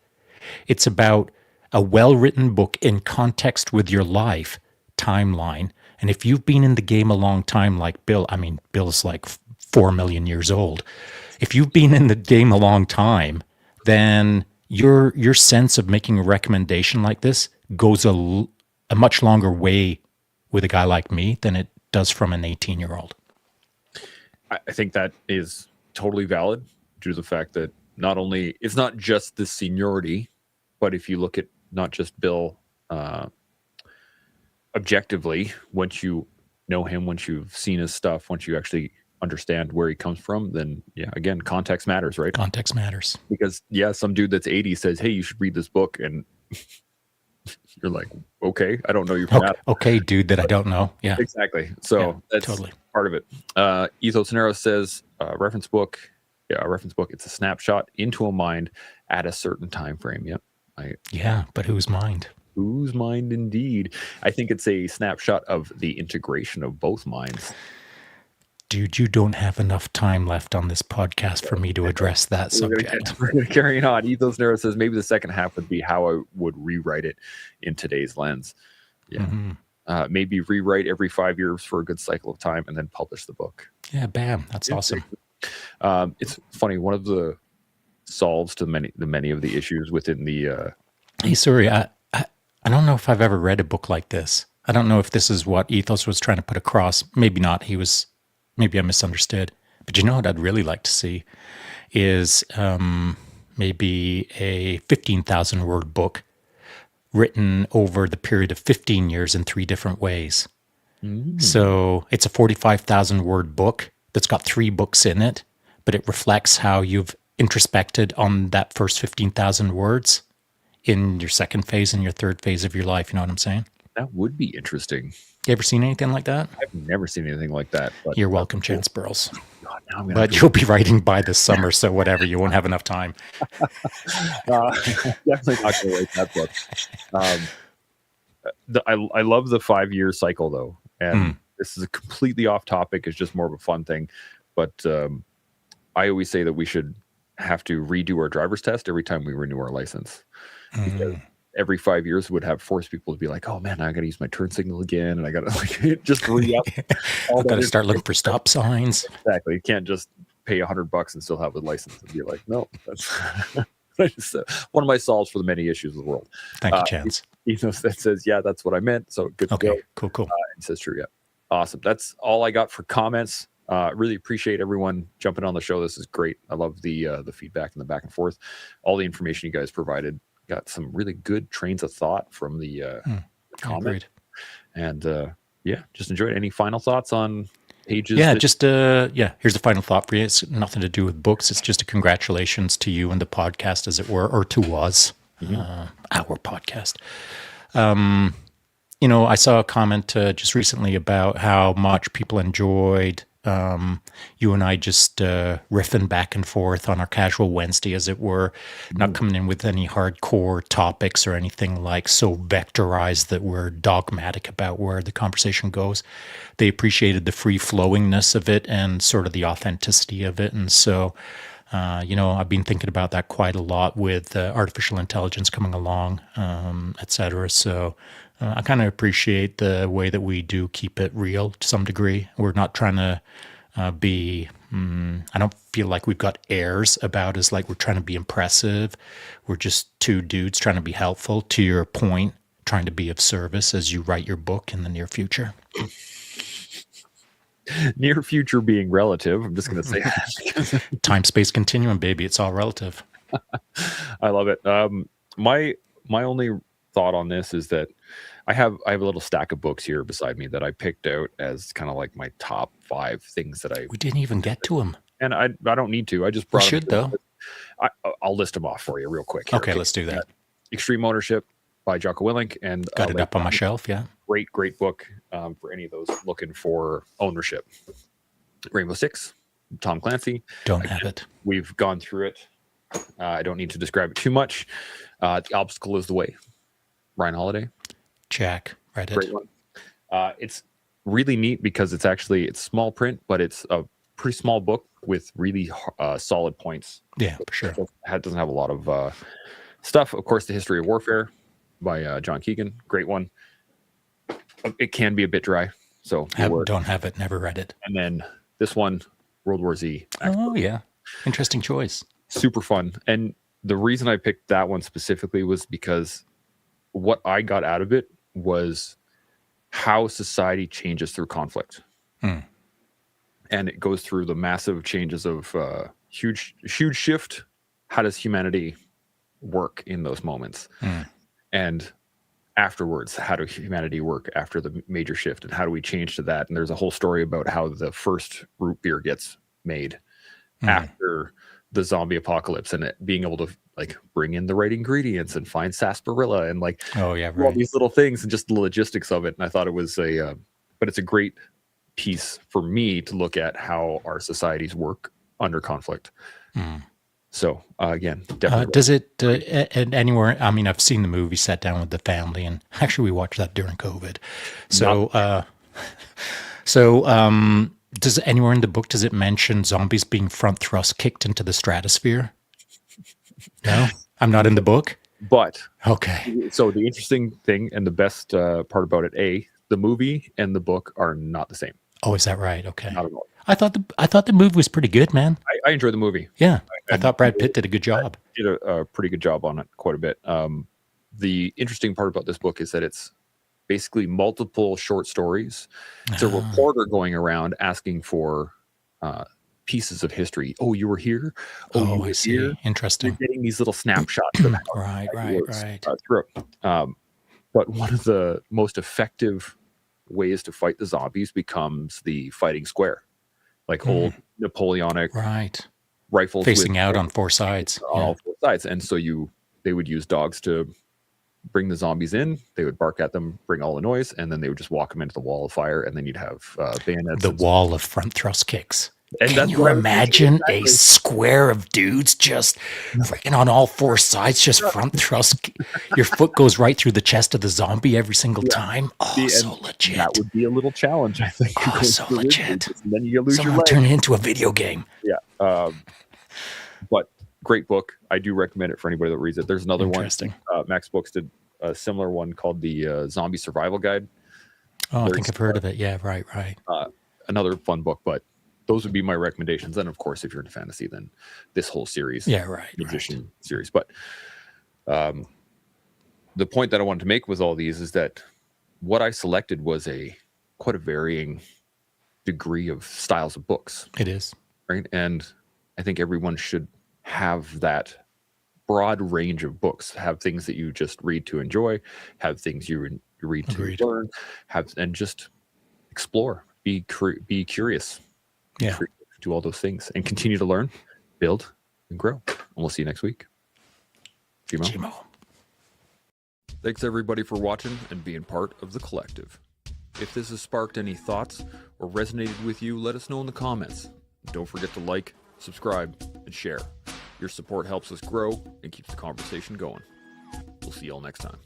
[SPEAKER 2] It's about a well-written book in context with your life timeline. And if you've been in the game a long time like Bill, I mean, Bill's like 4 million years old. If you've been in the game a long time, then your sense of making a recommendation like this goes a much longer way with a guy like me than it does from an 18-year-old.
[SPEAKER 1] I think that is totally valid due to the fact that not only, it's not just the seniority, but if you look at not just Bill objectively, once you know him, once you've seen his stuff, once you actually understand where he comes from, then yeah, again, context matters, right?
[SPEAKER 2] Context matters.
[SPEAKER 1] Because yeah, some dude that's 80 says, hey, you should read this book, and you're like, okay, I don't know you from that.
[SPEAKER 2] Okay, dude that I don't know. Yeah,
[SPEAKER 1] exactly. So that's totally part of it. Ethos Nero says reference book. Yeah, a reference book. It's a snapshot into a mind at a certain time frame. Yep.
[SPEAKER 2] Yeah, but whose mind?
[SPEAKER 1] Whose mind indeed. I think it's a snapshot of the integration of both minds.
[SPEAKER 2] Dude, you don't have enough time left on this podcast for me to address that subject.
[SPEAKER 1] We're going to carry on. Ethos Nero says maybe the second half would be how I would rewrite it in today's lens. Yeah. Mm-hmm. Maybe rewrite every 5 years for a good cycle of time and then publish the book.
[SPEAKER 2] Yeah, bam. That's awesome.
[SPEAKER 1] It's funny. One of the solves to many of the issues within the...
[SPEAKER 2] Hey, sorry. I don't know if I've ever read a book like this. I don't know if this is what Ethos was trying to put across. Maybe not. Maybe I misunderstood. But you know what I'd really like to see is maybe a 15,000 word book written over the period of 15 years in 3 different ways. Mm. So it's a 45,000 word book that's got 3 books in it, but it reflects how you've introspected on that first 15,000 words in your second phase and your third phase of your life. You know what I'm saying?
[SPEAKER 1] That would be interesting.
[SPEAKER 2] You ever seen anything like that?
[SPEAKER 1] I've never seen anything like that. But
[SPEAKER 2] you're welcome, Chance Burles. But you'll be writing by this summer, so whatever. You won't have enough time.
[SPEAKER 1] Definitely not going to write that book. I love the 5-year cycle, though. And this is a completely off topic. It's just more of a fun thing. But I always say that we should have to redo our driver's test every time we renew our license. Because every 5 years would have forced people to be like, oh man, I got to use my turn signal again. And I got to just re-up.
[SPEAKER 2] I've got to start looking for stop signs.
[SPEAKER 1] Exactly. You can't just pay $100 and still have a license and be like, no, that's one of my solves for the many issues of the world.
[SPEAKER 2] Thank you, Chance.
[SPEAKER 1] Ethos that says, yeah, that's what I meant. So good to go.
[SPEAKER 2] Cool.
[SPEAKER 1] And says true. Yeah. Awesome. That's all I got for comments. Really appreciate everyone jumping on the show. This is great. I love the feedback and the back and forth. All the information you guys provided. got some really good trains of thought from the comment.
[SPEAKER 2] Agreed.
[SPEAKER 1] And yeah, just enjoyed it. Any final thoughts on pages?
[SPEAKER 2] Yeah,
[SPEAKER 1] That,
[SPEAKER 2] just here's a final thought for you. It's nothing to do with books. It's just a congratulations to you and the podcast, as it were, or to us, our podcast. I saw a comment just recently about how much people enjoyed you and I just riffing back and forth on our casual Wednesday, as it were, not coming in with any hardcore topics or anything like so vectorized that we're dogmatic about where the conversation goes. They appreciated the free flowingness of it and sort of the authenticity of it. And so, I've been thinking about that quite a lot with artificial intelligence coming along, et cetera. So I kind of appreciate the way that we do keep it real to some degree. We're not trying to I don't feel like we've got airs about us, like we're trying to be impressive. We're just two dudes trying to be helpful, to your point, trying to be of service as you write your book in the near future.
[SPEAKER 1] near future being relative. I'm just going to say that.
[SPEAKER 2] Time space continuum, baby. It's all relative.
[SPEAKER 1] I love it. My only thought on this is that I have a little stack of books here beside me that I picked out as kind of like my top 5 things that
[SPEAKER 2] We didn't even get to them.
[SPEAKER 1] and I don't need to. I just
[SPEAKER 2] We
[SPEAKER 1] brought
[SPEAKER 2] should,
[SPEAKER 1] them.
[SPEAKER 2] though.
[SPEAKER 1] I'll list them off for you real quick. Here.
[SPEAKER 2] Okay, let's do that.
[SPEAKER 1] Extreme Ownership by Jocko Willink, and
[SPEAKER 2] Got it up on my shelf, yeah.
[SPEAKER 1] Great book for any of those looking for ownership. Rainbow Six, Tom Clancy.
[SPEAKER 2] Don't have it.
[SPEAKER 1] We've gone through it. I don't need to describe it too much. The Obstacle is the Way. Ryan Holiday.
[SPEAKER 2] Jack, read it.
[SPEAKER 1] Great one. It's really neat because it's small print, but it's a pretty small book with really solid points.
[SPEAKER 2] Yeah, for sure.
[SPEAKER 1] It doesn't have a lot of stuff. Of course, The History of Warfare by John Keegan. Great one. It can be a bit dry. So
[SPEAKER 2] don't have it, never read it.
[SPEAKER 1] And then this one, World War Z.
[SPEAKER 2] Oh, yeah. Interesting choice.
[SPEAKER 1] Super fun. And the reason I picked that one specifically was because what I got out of it was how society changes through conflict. And it goes through the massive changes of huge shift. How does humanity work in those moments? And afterwards, how does humanity work after the major shift, and how do we change to that? And there's a whole story about how the first root beer gets made after the zombie apocalypse, and it being able to like bring in the right ingredients and find sarsaparilla and like
[SPEAKER 2] all
[SPEAKER 1] these little things and just the logistics of it. And I thought it was but it's a great piece for me to look at how our societies work under conflict. So again, definitely.
[SPEAKER 2] Does it anywhere? I mean, I've seen the movie, sat down with the family, and actually we watched that during COVID. So, does anywhere in the book, does it mention zombies being front thrust kicked into the stratosphere? No, I'm not in the book.
[SPEAKER 1] But
[SPEAKER 2] okay.
[SPEAKER 1] So the interesting thing and the best part about it, the movie and the book are not the same.
[SPEAKER 2] Oh, is that right? Okay.
[SPEAKER 1] Not at all.
[SPEAKER 2] I thought the movie was pretty good, man.
[SPEAKER 1] I enjoyed the movie.
[SPEAKER 2] Yeah, I thought Brad Pitt did a good job.
[SPEAKER 1] Did a pretty good job on it, quite a bit. The interesting part about this book is that it's basically multiple short stories. It's a reporter going around asking for pieces of history. Oh, you were here. Oh, you were
[SPEAKER 2] I see.
[SPEAKER 1] here.
[SPEAKER 2] Interesting.
[SPEAKER 1] You're getting these little snapshots of how
[SPEAKER 2] right.
[SPEAKER 1] through. But one of the most effective ways to fight the zombies becomes the fighting square, like old Napoleonic rifles
[SPEAKER 2] facing out on 4 sides.
[SPEAKER 1] On all 4 sides. And so they would use dogs to bring the zombies in. They would bark at them, bring all the noise, and then they would just walk them into the wall of fire. And then you'd have bayonets.
[SPEAKER 2] The wall of front thrust kicks.
[SPEAKER 1] And
[SPEAKER 2] can you imagine a square of dudes just freaking on all 4 sides, just front thrust? Your foot goes right through the chest of the zombie every single time. Oh, so legit.
[SPEAKER 1] That would be a little challenge, I think.
[SPEAKER 2] Oh, so legit.
[SPEAKER 1] And then you lose
[SPEAKER 2] Someone
[SPEAKER 1] your leg.
[SPEAKER 2] turn it into a video game.
[SPEAKER 1] Yeah. But great book. I do recommend it for anybody that reads it. There's another one. Max Books did a similar one called the Zombie Survival Guide.
[SPEAKER 2] Oh, I think I've heard of it. Yeah, right.
[SPEAKER 1] Another fun book, but those would be my recommendations. And of course, if you're into fantasy, then this whole series, Magician series. But the point that I wanted to make with all these is that what I selected was quite a varying degree of styles of books.
[SPEAKER 2] It is.
[SPEAKER 1] Right. And I think everyone should have that broad range of books. Have things that you just read to enjoy, have things you read
[SPEAKER 2] Agreed.
[SPEAKER 1] to learn, and just explore. Be curious.
[SPEAKER 2] Yeah.
[SPEAKER 1] Do all those things and continue to learn, build, and grow. And we'll see you next week. Gmo. Thanks everybody for watching and being part of the collective. If this has sparked any thoughts or resonated with you, let us know in the comments. Don't forget to like, subscribe, and share. Your support helps us grow and keeps the conversation going. We'll see y'all next time.